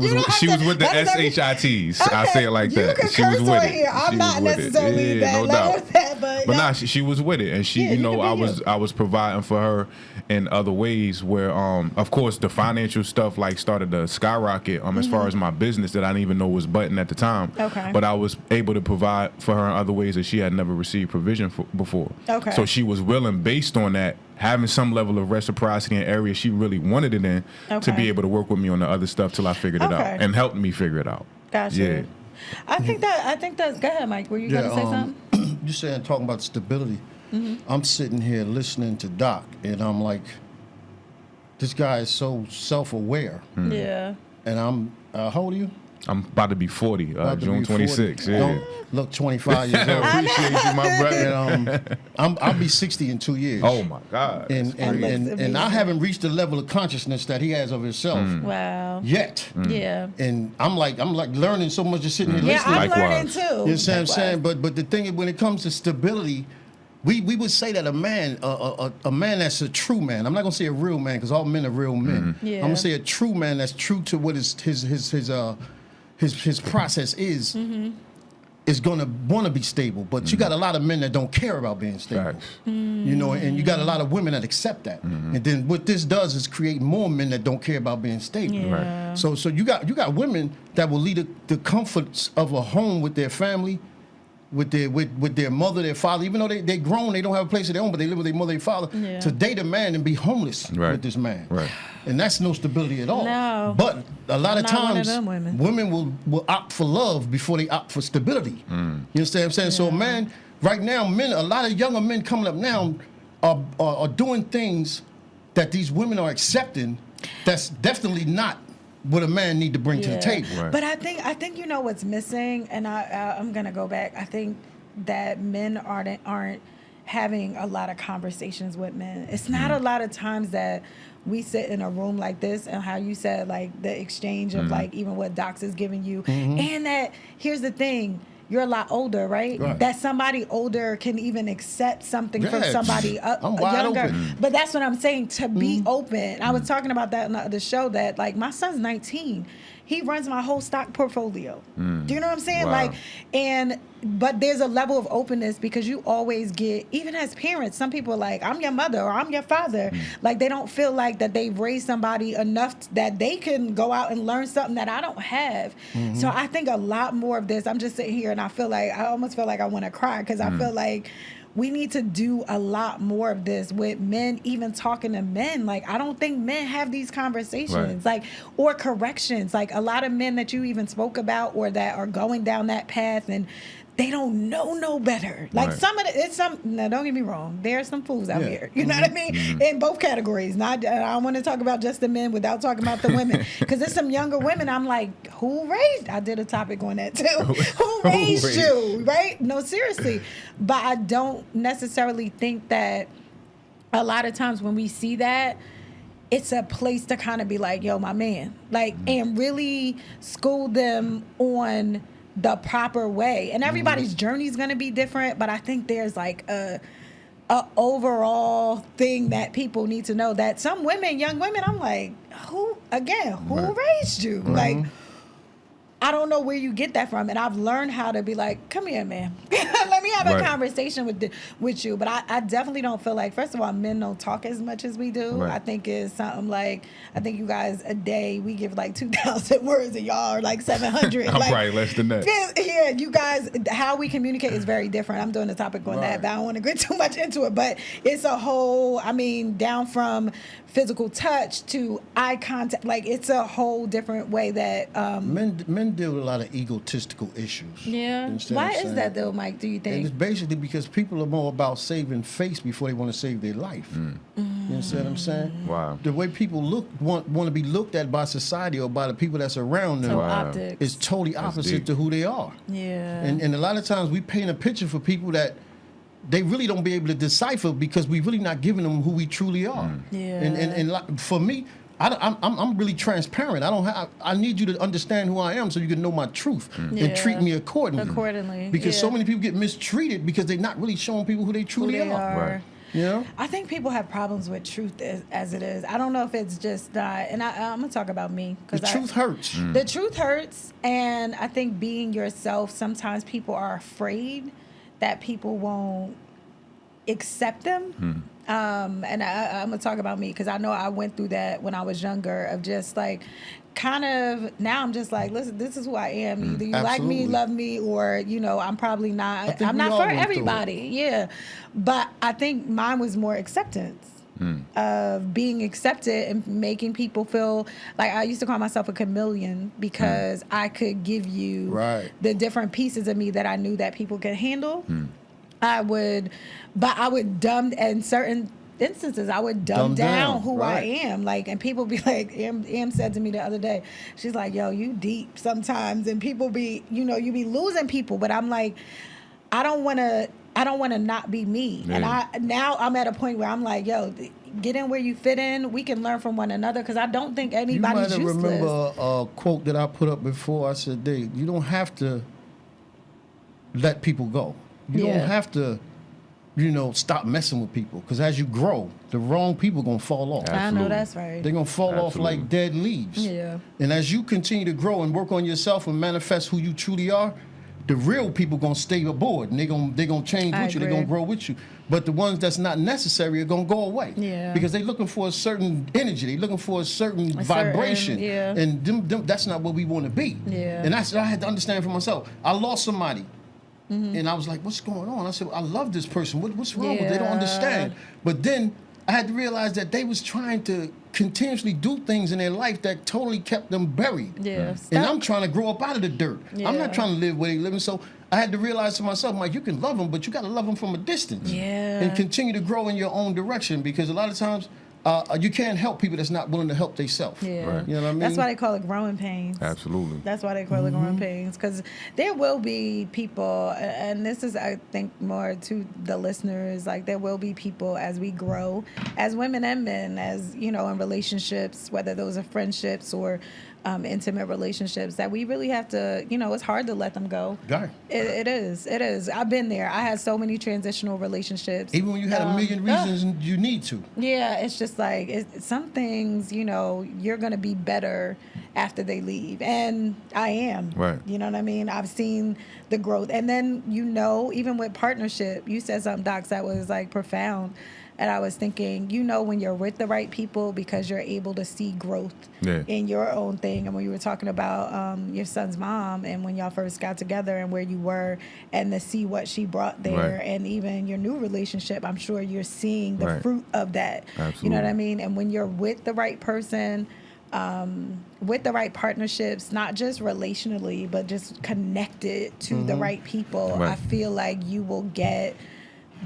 was with the SHITs. Okay. I say it like that. She was with it. I'm not necessarily that level with that, but she was with it, and she, I was providing for her in other ways where, of course, the financial stuff like started to skyrocket. As far as my business that I didn't even know was button at the time. Okay. But I was able to provide for her in other ways that she had never received provision for before. Okay. So she was willing, based on that, having some level of reciprocity in areas she really wanted it in, to be able to work with me on the other stuff till I figured it out and helped me figure it out. Gotcha. Yeah. I think that. Go ahead, Mike. Were you going to say something? You saying talking about stability. I'm sitting here listening to Doc, and I'm like, this guy is so self-aware. Yeah. And I'm, how old are you? I'm about to be 40, June 26th. Yeah. Don't look 25 years old. I appreciate you, my brother. And, I'll be 60 in 2 years. Oh my God! And I haven't reached the level of consciousness that he has of himself. Wow. Yet. Yeah. And I'm like learning so much, just sitting here listening. Yeah, I'm learning too. You know what I'm saying? But the thing is, when it comes to stability, we would say that a man that's a true man. I'm not gonna say a real man because all men are real men. Yeah. I'm gonna say a true man that's true to what his process is gonna want to be stable, but you got a lot of men that don't care about being stable. You know, and you got a lot of women that accept that. And then what this does is create more men that don't care about being stable. Yeah. Right. So you got women that will leave the comforts of a home with their family with their mother, their father, even though they grown, they don't have a place of their own, but they live with their mother, their father, to date a man and be homeless with this man. Right. And that's no stability at all. No. But a lot of times, women will opt for love before they opt for stability. You understand what I'm saying? So a man, right now, a lot of younger men coming up now are doing things that these women are accepting that's definitely not what a man need to bring to the table. Right. But I think you know what's missing, and I'm gonna go back. I think that men aren't having a lot of conversations with men. It's not a lot of times that we sit in a room like this, and how you said, like, the exchange of like even what Docs is giving you, and that here's the thing. You're a lot older, right? That somebody older can even accept something from somebody younger. Open. But that's what I'm saying, to be open. I was talking about that on the other show, that like my son's 19. He runs my whole stock portfolio. Do you know what I'm saying? Wow. Like, but there's a level of openness, because you always get, even as parents, some people are like, I'm your mother or I'm your father. Like, they don't feel like that they've raised somebody enough that they can go out and learn something that I don't have. So I think a lot more of this, I'm just sitting here and I almost feel like I want to cry, because I feel like we need to do a lot more of this with men, even talking to men. Like, I don't think men have these conversations, like, or corrections. Like, a lot of men that you even spoke about, or that are going down that path, and they don't know no better. Like, now don't get me wrong, there are some fools out here. You know what I mean? In both categories. I don't want to talk about just the men without talking about the women. Because there's some younger women, I'm like, who raised? I did a topic on that too. Who raised you? Right? No, seriously. But I don't necessarily think that a lot of times when we see that, it's a place to kind of be like, yo, my man. Like, and really school them on the proper way. And everybody's journey is going to be different, but I think there's like a overall thing that people need to know, that some women, young women, I'm like, who raised you? Like, I don't know where you get that from. And I've learned how to be like, come here, man. Let me have a conversation with you. But I definitely don't feel like, first of all, men don't talk as much as we do. I think it's something like, I think you guys a day, we give like 2,000 words and y'all are like 700. I'm probably less than that. Yeah, you guys, how we communicate is very different. I'm doing a topic on that, but I don't want to get too much into it. But it's a whole, I mean, down from physical touch to eye contact. Like, it's a whole different way that men deal with a lot of egotistical issues. Yeah. Why is that though, Mike? Do you think? And it's basically because people are more about saving face before they want to save their life. You understand what I'm saying? Wow. The way people want to be looked at by society or by the people that's around them is totally opposite to who they are. Yeah. And a lot of times we paint a picture for people that they really don't be able to decipher, because we really not giving them who we truly are. Yeah. And for me, I'm really transparent. I need you to understand who I am so you can know my truth and treat me accordingly. Because so many people get mistreated because they're not really showing people who they truly are. Right. You know? I think people have problems with truth as it is. I don't know if it's just and I'm gonna talk about me, because the truth hurts. The truth hurts, and I think being yourself, sometimes people are afraid that people won't accept them. And I'm gonna talk about me, because I know I went through that when I was younger, of just like, kind of, now I'm just like, listen, this is who I am. Either you like me, love me, or, you know, I'm probably not, I'm not for everybody. Yeah. But I think mine was more acceptance. Of being accepted and making people feel like, I used to call myself a chameleon, because I could give you the different pieces of me that I knew that people could handle. I would dumb, in certain instances, I would dumb down who I am. Like, and people be like, Em said to me the other day, she's like, yo, you deep sometimes. And people be, you know, you be losing people. But I'm like, I don't want to not be me. Yeah. And now I'm at a point where I'm like, yo, get in where you fit in. We can learn from one another, because I don't think anybody's useless. You might remember a quote that I put up before. I said, you don't have to let people go. You don't have to, stop messing with people, because as you grow, the wrong people going to fall off. Absolutely. I know that's right. They're going to fall off like dead leaves. Yeah. And as you continue to grow and work on yourself and manifest who you truly are, the real people going to stay aboard, and they're going to change with you. They're going to grow with you. But the ones that's not necessary are going to go away. Yeah. Because they're looking for a certain energy. They're looking for a certain vibration. And that's not what we want to be. Yeah. And that's what I had to understand for myself. I lost somebody. And I was like, what's going on? I said, I love this person. What's wrong with them? They don't understand. But then I had to realize that they was trying to continuously do things in their life that totally kept them buried. Yeah. And I'm trying to grow up out of the dirt. Yeah. I'm not trying to live where they live. So I had to realize to myself, Mike, you can love them, but you got to love them from a distance. Yeah. And continue to grow in your own direction, because a lot of times you can't help people that's not willing to help themselves. Yeah. Right. You know what I mean? That's why they call it growing pains. Absolutely. That's why they call it growing pains, because there will be people, and this is, I think, more to the listeners, like there will be people as we grow, as women and men, as, you know, in relationships, whether those are friendships or intimate relationships, that we really have to, you know, it's hard to let them go. Right. It is. I've been there. I had so many transitional relationships. Even when you had a million reasons you need to. Yeah, it's just like some things, you know, you're going to be better after they leave. And I am. Right. You know what I mean? I've seen the growth. And then, you know, even with partnership, you said something, Docs, that was like profound. And I was thinking, you know, when you're with the right people, because you're able to see growth in your own thing. And when you were talking about your son's mom, and when y'all first got together and where you were, and to see what she brought there, and even your new relationship, I'm sure you're seeing the fruit of that. Absolutely. You know what I mean? And when you're with the right person, with the right partnerships, not just relationally, but just connected to the right people, I feel like you will get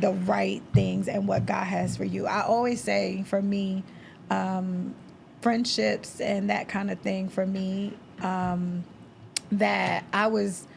the right things and what God has for you. I always say, for me, friendships and that kind of thing, for me, that I was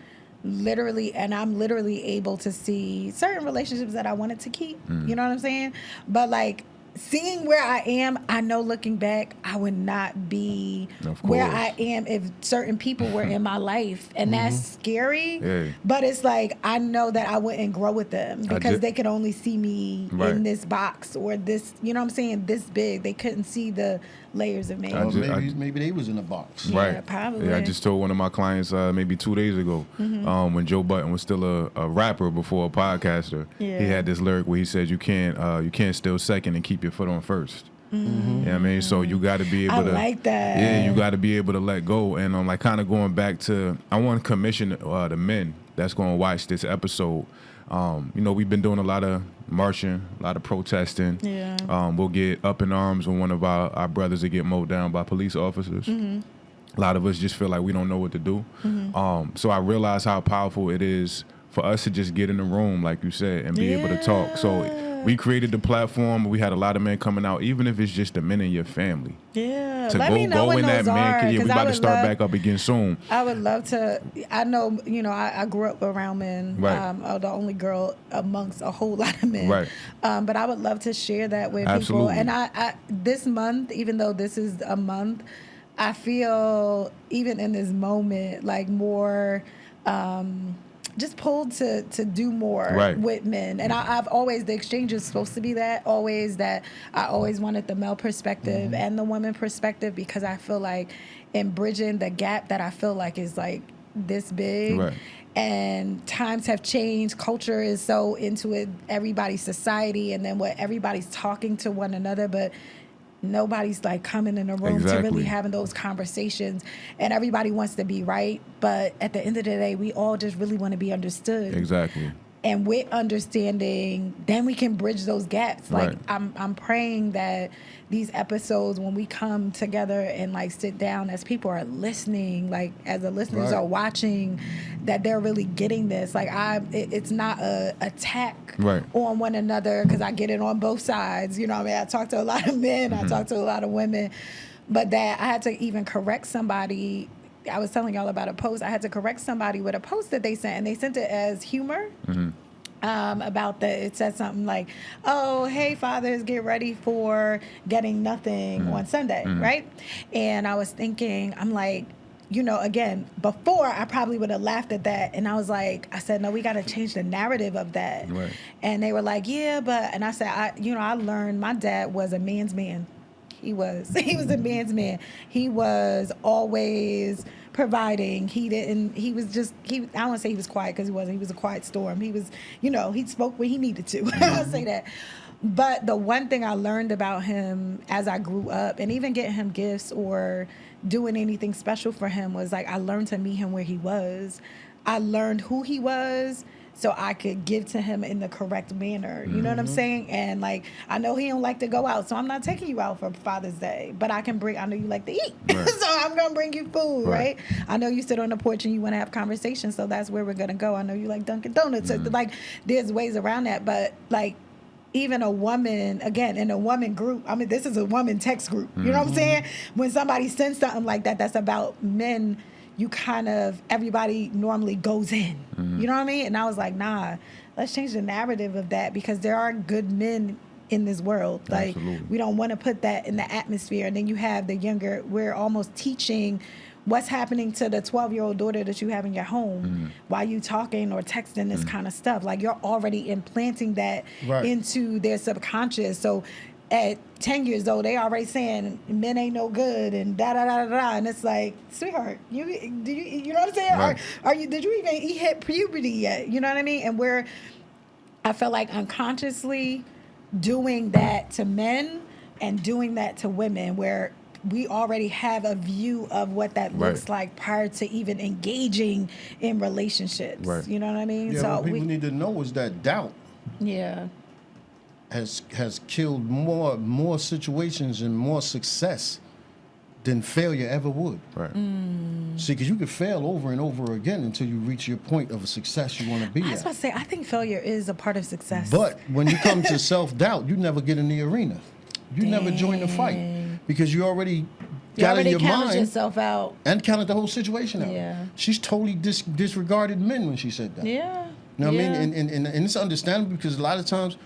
literally, and I'm literally able to see certain relationships that I wanted to keep. You know what I'm saying? But like, seeing where I am, I know looking back, I would not be where I am if certain people were in my life. And that's scary. Yeah. But it's like, I know that I wouldn't grow with them because they could only see me in this box, or this, you know what I'm saying, this big. They couldn't see the layers of me. Maybe they was in a box. Right. Yeah, probably. Yeah, I just told one of my clients maybe 2 days ago, when Joe Budden was still a rapper before a podcaster. He had this lyric where he said, "You can't steal second and keep your foot on first." You know what I mean? So you got to be able to. I like that. Yeah, you got to be able to let go. And like kind of going back to, I want to commission the men that's going to watch this episode. You know, we've been doing a lot of marching, a lot of protesting. Yeah. We'll get up in arms when one of our brothers that get mowed down by police officers. A lot of us just feel like we don't know what to do. So I realize how powerful it is for us to just get in the room, like you said, and be able to talk. So we created the platform. We had a lot of men coming out, even if it's just the men in your family. Yeah. To Let me know go when in that those man. are, We about to start back up again soon. I would love to. I know, you know, I grew up around men. Right. I'm the only girl amongst a whole lot of men. Right. But I would love to share that with Absolutely. people. And I this month, even though this is a month, I feel even in this moment like more just pulled to do more with men. And I've always, the exchange is supposed to be that, I always wanted the male perspective and the woman perspective, because I feel like in bridging the gap that I feel like is like this big, and times have changed, culture is so into it, everybody's society, and then what everybody's talking to one another, but nobody's like coming in a room to really having those conversations, and everybody wants to be right, but at the end of the day, we all just really want to be understood. And with understanding, then we can bridge those gaps. Like I'm praying that these episodes, when we come together and like sit down, as people are listening, like as the listeners are watching, that they're really getting this. Like it's not a attack on one another, because I get it on both sides. You know what I mean? I talk to a lot of men, I talk to a lot of women, but that I had to even correct somebody. I was telling y'all about a post. I had to correct somebody with a post that they sent, and they sent it as humor. About it said something like, "Oh, hey fathers, get ready for getting nothing on Sunday," right? And I was thinking, I'm like, you know, again, before I probably would have laughed at that, and I said, no, we got to change the narrative of that. And they were like, yeah, but, and I said, I learned my dad was a man's man. He was a man's man. He was always providing. I don't want to say he was quiet, because he wasn't. He was a quiet storm. He was, you know, he spoke when he needed to. I'll say that. But the one thing I learned about him as I grew up, and even getting him gifts or doing anything special for him, was like I learned to meet him where he was. I learned who he was, so I could give to him in the correct manner. You know what I'm saying? And like, I know he don't like to go out, so I'm not taking you out for Father's Day, but I know you like to eat. Right. So I'm going to bring you food, Right. right? I know you sit on the porch and you want to have conversations, so that's where we're going to go. I know you like Dunkin' Donuts. So like, there's ways around that, but like, even a woman, again, in a woman group, I mean, this is a woman text group. You know what I'm saying? When somebody sends something like that, that's about men, you kind of, everybody normally goes in. You know what I mean? And I was like, nah, let's change the narrative of that, because there are good men in this world. Like, Absolutely. we don't want to put that in the atmosphere. And then you have the younger, we're almost teaching what's happening to the 12-year-old daughter that you have in your home while you talking or texting this kind of stuff. Like, you're already implanting that Right. into their subconscious. So at 10 years old, they already saying men ain't no good and da da da da da. And it's like, sweetheart, you know what I'm saying? Right. Did you even hit puberty yet? You know what I mean? And I felt like unconsciously doing that to men and doing that to women, where we already have a view of what that looks Right. like prior to even engaging in relationships. Right. You know what I mean? Yeah, So what people need to know is that doubt yeah. has killed more situations and more success than failure ever would. Right. See, because you could fail over and over again until you reach your point of a success you want to be I was about at. to say, I think failure is a part of success. But when you come to self-doubt, you never get in the arena. You never join the fight because you already you got already in your counted mind yourself out. and counted the whole situation out. Yeah. She's totally disregarded men when she said that. Yeah. You know what yeah. I mean? And it's understandable because a lot of times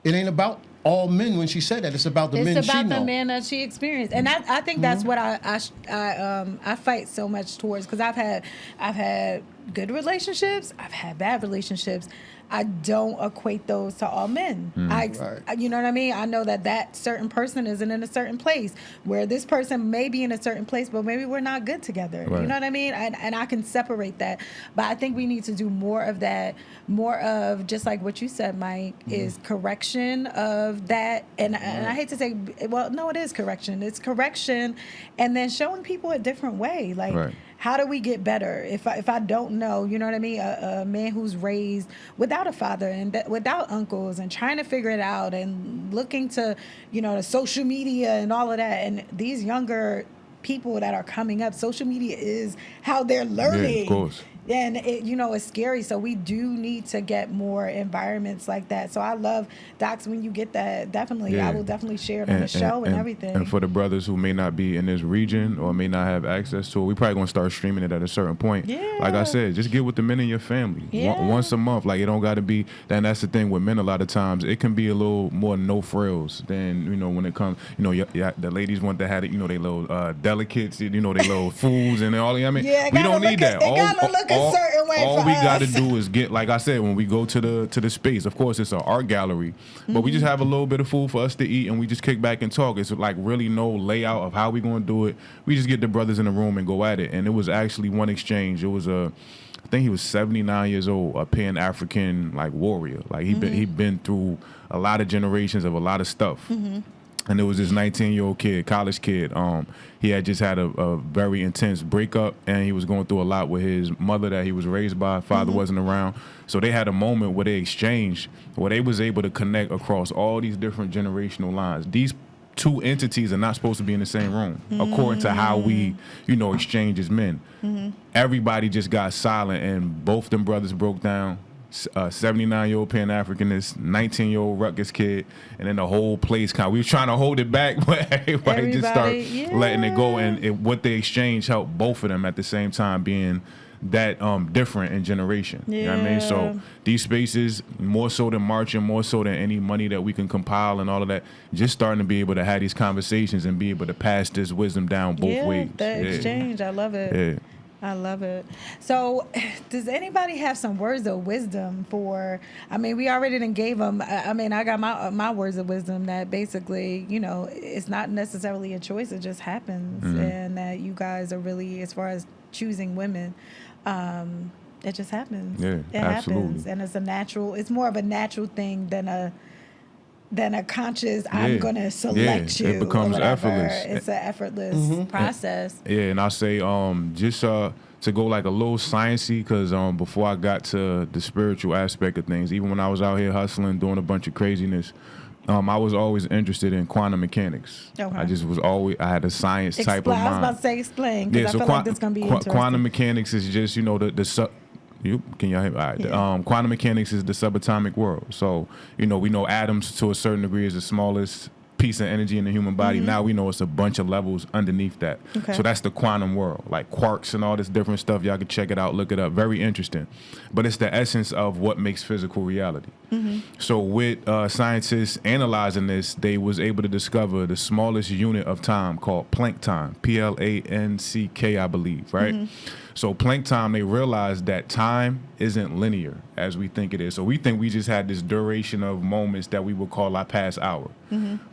it ain't about all men when she said that. It's about the men It's she about know. the man that she experienced, and I think that's what I fight so much towards, because I've had good relationships, I've had bad relationships. I don't equate those to all men. Right. You know what I mean? I know that certain person isn't in a certain place, where this person may be in a certain place, but maybe we're not good together. You Right. know what I mean? And I can separate that. But I think we need to do more of that, more of just like what you said, Mike, is correction of that. And I hate to say, well, no, it is correction. It's correction, and then showing people a different way. Like, Right. how do we get better? If I don't know, you know what I mean? A man who's raised without a father and without uncles and trying to figure it out and looking to, the social media and all of that. And these younger people that are coming up, social media is how they're learning. Yeah, of course. And it's scary. So we do need to get more environments like that. So I love, Docs, when you get that, definitely, Yeah. I will definitely share it on the show and everything. And for the brothers who may not be in this region or may not have access to it, we probably gonna start streaming it at a certain point. Yeah. Like I said, just get with the men in your family Yeah. once a month. Like, it don't got to be. And that's the thing with men. A lot of times it can be a little more no frills than when it comes. The ladies want to have it. They little delicates. They little foods and all. I mean, Yeah, we don't need that. It gotta look a certain way all for we us. got to do is get, like I said, when we go to the space. Of course, it's an art gallery, but we just have a little bit of food for us to eat, and we just kick back and talk. It's like really no layout of how we gonna do it. We just get the brothers in the room and go at it. And it was actually one exchange. It was I think he was 79 years old, a Pan-African warrior. Like he'd been through a lot of generations of a lot of stuff. And there was this 19-year-old kid, college kid. He had just had a very intense breakup, and he was going through a lot with his mother that he was raised by. Father wasn't around. So they had a moment where they exchanged, where they was able to connect across all these different generational lines. These two entities are not supposed to be in the same room, according to how we, exchange as men. Everybody just got silent, and both them brothers broke down. 79-year-old Pan-Africanist, 19-year-old Rutgers kid, and then the whole place we was trying to hold it back, but everybody just started letting it go, and what they exchanged helped both of them at the same time being that different in generation. You know what I mean? So these spaces, more so than marching, more so than any money that we can compile and all of that, just starting to be able to have these conversations and be able to pass this wisdom down both ways. The exchange, I love it. Yeah. I love it. So, does anybody have some words of wisdom for? I mean, we already done gave them. I mean, I got my words of wisdom that basically, it's not necessarily a choice; it just happens, and that you guys are really, as far as choosing women, it just happens. Yeah, it absolutely. happens, and it's a natural. It's more of a natural thing than a conscious, I'm going to select you. It becomes or whatever. effortless. It's an effortless process. Yeah, and I say just to go like a little sciencey, because before I got to the spiritual aspect of things, even when I was out here hustling, doing a bunch of craziness, I was always interested in quantum mechanics. Okay. I just was always, I had a science type of mind. I was about to say explain, because I feel like this is going to be interesting. Quantum mechanics is just, you know, can y'all hear me? All right. Yeah. Quantum mechanics is the subatomic world. So, you know, we know atoms to a certain degree is the smallest piece of energy in the human body. Now we know it's a bunch of levels underneath that. Okay. So that's the quantum world, like quarks and all this different stuff. Y'all can check it out, look it up. Very interesting. But it's the essence of what makes physical reality. So with scientists analyzing this, they was able to discover the smallest unit of time called Planck time, Planck, I believe, right? So Planck time, they realized that time isn't linear as we think it is. So we think we just had this duration of moments that we would call our past hour.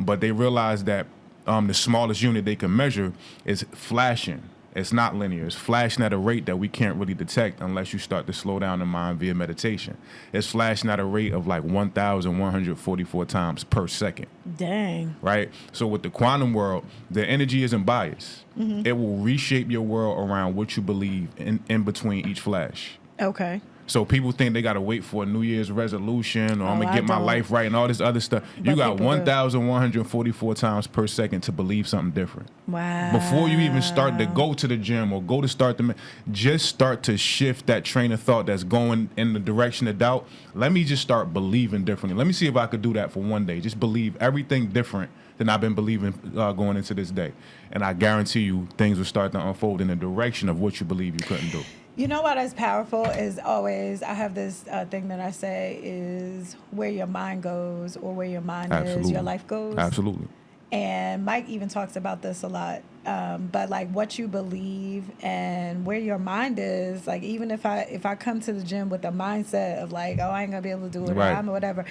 But they realized that the smallest unit they can measure is flashing. It's not linear. It's flashing at a rate that we can't really detect unless you start to slow down the mind via meditation. It's flashing at a rate of like 1,144 times per second. Dang. Right? So with the quantum world, the energy isn't biased. It will reshape your world around what you believe in between each flash. Okay. So people think they got to wait for a New Year's resolution, or I'm going to get my life right and all this other stuff. You got 1,144 times per second to believe something different. Wow. Before you even start to go to the gym or go to start the, just start to shift that train of thought that's going in the direction of doubt. Let me just start believing differently. Let me see if I could do that for one day. Just believe everything different than I've been believing going into this day. And I guarantee you things will start to unfold in the direction of what you believe you couldn't do. You know what is powerful is always, I have this thing that I say is where your mind goes or where your mind is, your life goes. Absolutely. And Mike even talks about this a lot. But like what you believe and where your mind is, like even if I come to the gym with a mindset of like, oh, I ain't gonna be able to do it Right. or whatever,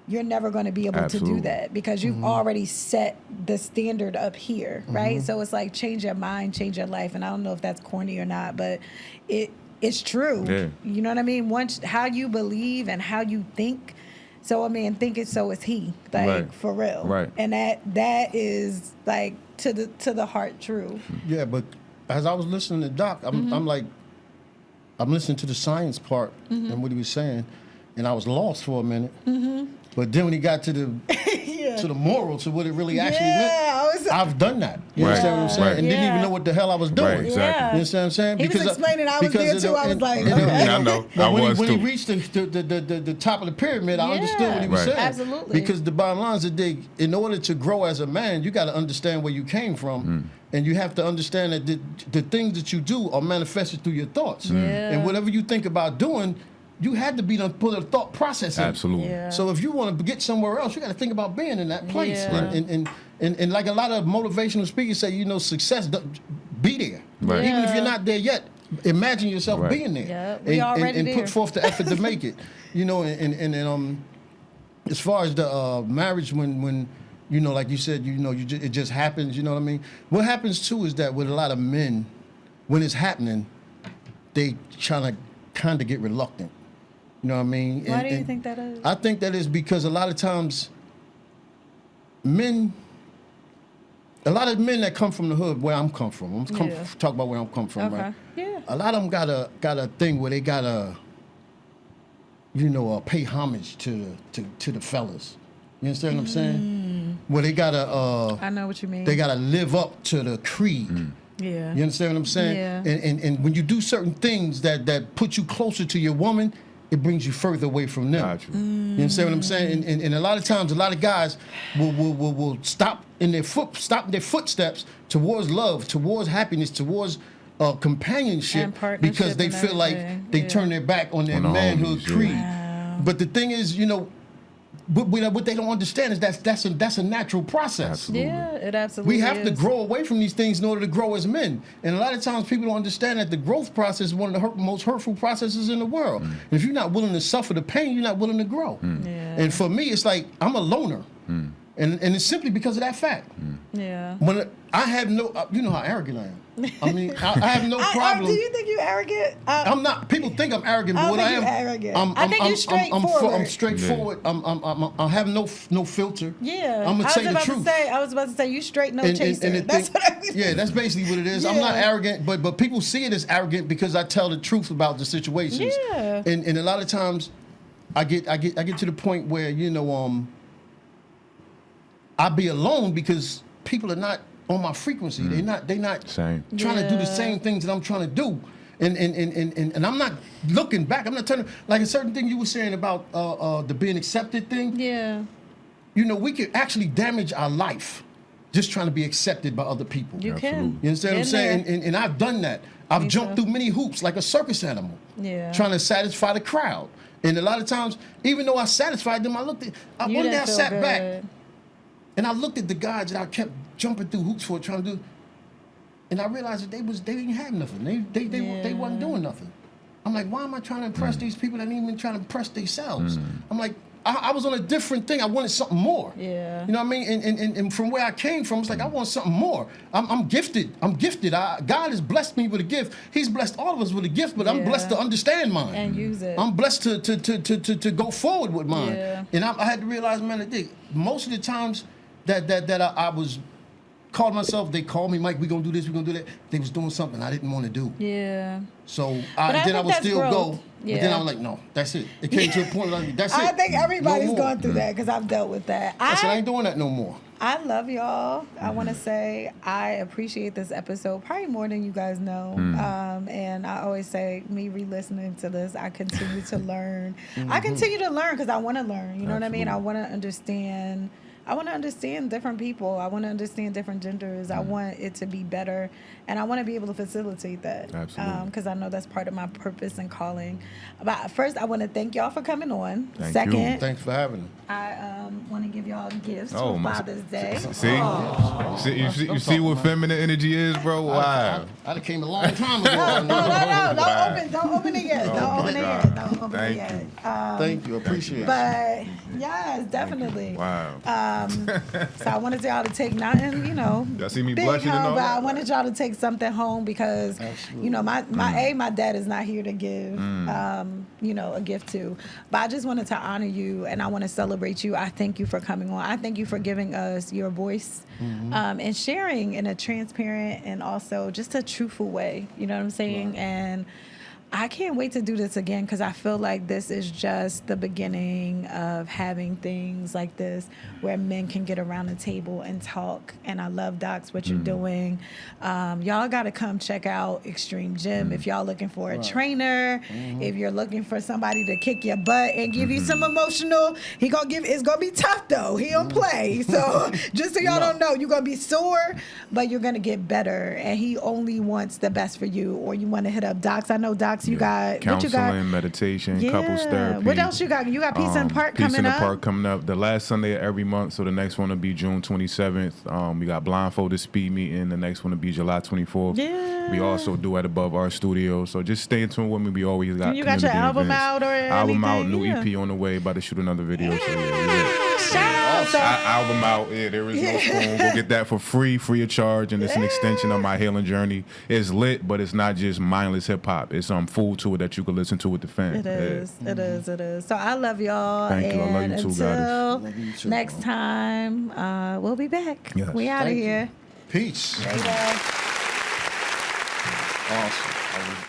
you're never going to be able to do that because you've already set the standard up here, right? So it's like change your mind, change your life. And I don't know if that's corny or not, but it's true. Yeah. You know what I mean? Once how you believe and how you think. So I mean, think it, so is he, like Right. for real. Right. And that is like to the heart true. Yeah, but as I was listening to Doc, I'm like, I'm listening to the science part and what he was saying, and I was lost for a minute. But then when he got to the to the moral, to what it really actually meant, I've done that. You Right. understand what I'm saying? Right. And didn't even know what the hell I was doing. Right, exactly. Yeah. You understand what I'm saying? He was explaining, I was there too. I was like, okay. I know. But when he too. reached the top of the pyramid, I understood what he was Right. saying. Absolutely. Because the bottom line is that in order to grow as a man, you got to understand where you came from. And you have to understand that the things that you do are manifested through your thoughts. And whatever you think about doing, you had to be done put a thought process in. Absolutely. Yeah. So if you want to get somewhere else, you got to think about being in that place. Yeah. And like a lot of motivational speakers say, you know, success, be there. Right. Even if you're not there yet, imagine yourself Right. being there. Yeah, we already and there. put forth the effort to make it. You know, and as far as the marriage, when you know, like you said, you know, it just happens. You know what I mean? What happens too is that with a lot of men, when it's happening, they trying to kind of get reluctant. You know what I mean? Why do you think that is? I think that is because a lot of times a lot of men that come from the hood, where I'm come from, talk about where I'm come from, Okay. right? Yeah. A lot of them got a thing where they gotta, you know, pay homage to the fellas. You understand what I'm saying? Where they gotta, I know what you mean. they gotta live up to the creed. Yeah. You understand what I'm saying? Yeah. And when you do certain things that put you closer to your woman, it brings you further away from them. Got you. You understand what I'm saying? And a lot of times, a lot of guys will stop in their footsteps towards love, towards happiness, towards companionship, And partnership because they and feel like everything. they Yeah. turn their back on their On the manhood homies, yeah. creed. Wow. But the thing is, you know, what they don't understand is that's a natural process. Absolutely. Yeah, it absolutely We have to is. grow away from these things in order to grow as men. And a lot of times people don't understand that the growth process is one of the most hurtful processes in the world. And if you're not willing to suffer the pain, you're not willing to grow. Yeah. And for me, it's like I'm a loner. And it's simply because of that fact. Yeah. When I have no, you know how arrogant I am. I mean, I have no problem. Do you think you arrogant? I'm not. People think I'm arrogant, but I what I think am, you're arrogant. I think you're straightforward. I'm straightforward. I have no filter. Yeah. I'm gonna tell you the truth. I was about to say you straight no chaser. That's what I mean. Yeah, that's basically what it is. I'm not arrogant, but people see it as arrogant because I tell the truth about the situations. Yeah. And a lot of times, I get to the point where I be alone because people are not on my frequency. They not Same. trying to do the same things that I'm trying to do. And I'm not looking back. I'm not turning like a certain thing you were saying about the being accepted thing. Yeah. You know, we could actually damage our life just trying to be accepted by other people. You can. You understand what I'm saying? And I've done that. I've jumped through many hoops like a circus animal. Yeah. Trying to satisfy the crowd. And a lot of times, even though I satisfied them, one day I sat back and I looked at the guys that I kept jumping through hoops for, trying to do, and I realized that they didn't have nothing. They wasn't doing nothing. I'm like, why am I trying to impress these people that ain't even trying to impress themselves? I'm like, I was on a different thing. I wanted something more. Yeah. You know what I mean? And from where I came from, it's like I want something more. I'm gifted. God has blessed me with a gift. He's blessed all of us with a gift, but I'm blessed to understand mine and use it. I'm blessed to go forward with mine. Yeah. And I had to realize, man, that most of the times that I was called myself, they called me, Mike, we gonna do this, we gonna do that. They was doing something I didn't want to do. Yeah. So I would still go. Yeah. But then I was like, no, that's it. It came to a point like, that's it. I think everybody's no going through that because I've dealt with that. I said, I ain't doing that no more. I love y'all. I want to say I appreciate this episode probably more than you guys know. And I always say, me re-listening to this, I continue to learn. I continue to learn because I want to learn. You know what I mean? I want to understand. I want to understand different people. I want to understand different genders. I want it to be better. And I want to be able to facilitate that. Absolutely. Because I know that's part of my purpose and calling. But first, I want to thank y'all for coming on. Thank Second, you. Thanks for having me. I want to give y'all gifts Oh, for my- Father's Day. See, you see what feminine energy is, bro? Wow. I came a long time ago. No. Don't open it yet. Don't open it yet. Don't open it Thank yet. you. Thank you. Appreciate it. But yes, definitely. Wow. So I wanted y'all to take nothing, Y'all see me big blushing and home, all but I that? wanted y'all to take something home because, my dad is not here to give, a gift to. But I just wanted to honor you and I want to celebrate you. I thank you for coming on. I thank you for giving us your voice and sharing in a transparent and also just a truthful way. You know what I'm saying? Right. And I can't wait to do this again because I feel like this is just the beginning of having things like this where men can get around the table and talk. And I love, Docs, what you're doing. Y'all got to come check out Extreme Gym if y'all looking for a trainer, if you're looking for somebody to kick your butt and give you some emotional. It's gonna be tough though. He don't play. So just so y'all don't know, you're gonna be sore, but you're gonna get better. And he only wants the best for you. Or you want to hit up Docs. I know Docs. You got counseling, what you got? meditation, couples therapy. What else you got? You got Peace in the Park coming up. Peace in the Park coming up the last Sunday of every month. So the next one will be June 27th. We got Blindfolded Speed Meeting. The next one will be July 24th. Yeah. We also do at Above Our Studio. So just stay in tune with me. We always got you got your album events. out or album out, anything? new EP on the way. About to shoot another video. So yeah. Shout out. So, Album out. Yeah, there is no spoon. Go get that for free of charge, and it's an extension of my healing journey. It's lit, but it's not just mindless hip hop. It's food to it that you can listen to with the fam. It is. It is. So I love y'all. Thank you. I love you too, until Goddess. you too, next time, we'll be back. Yes. We out of Thank you. here. Peace. Later. Awesome.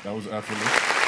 That was effortless.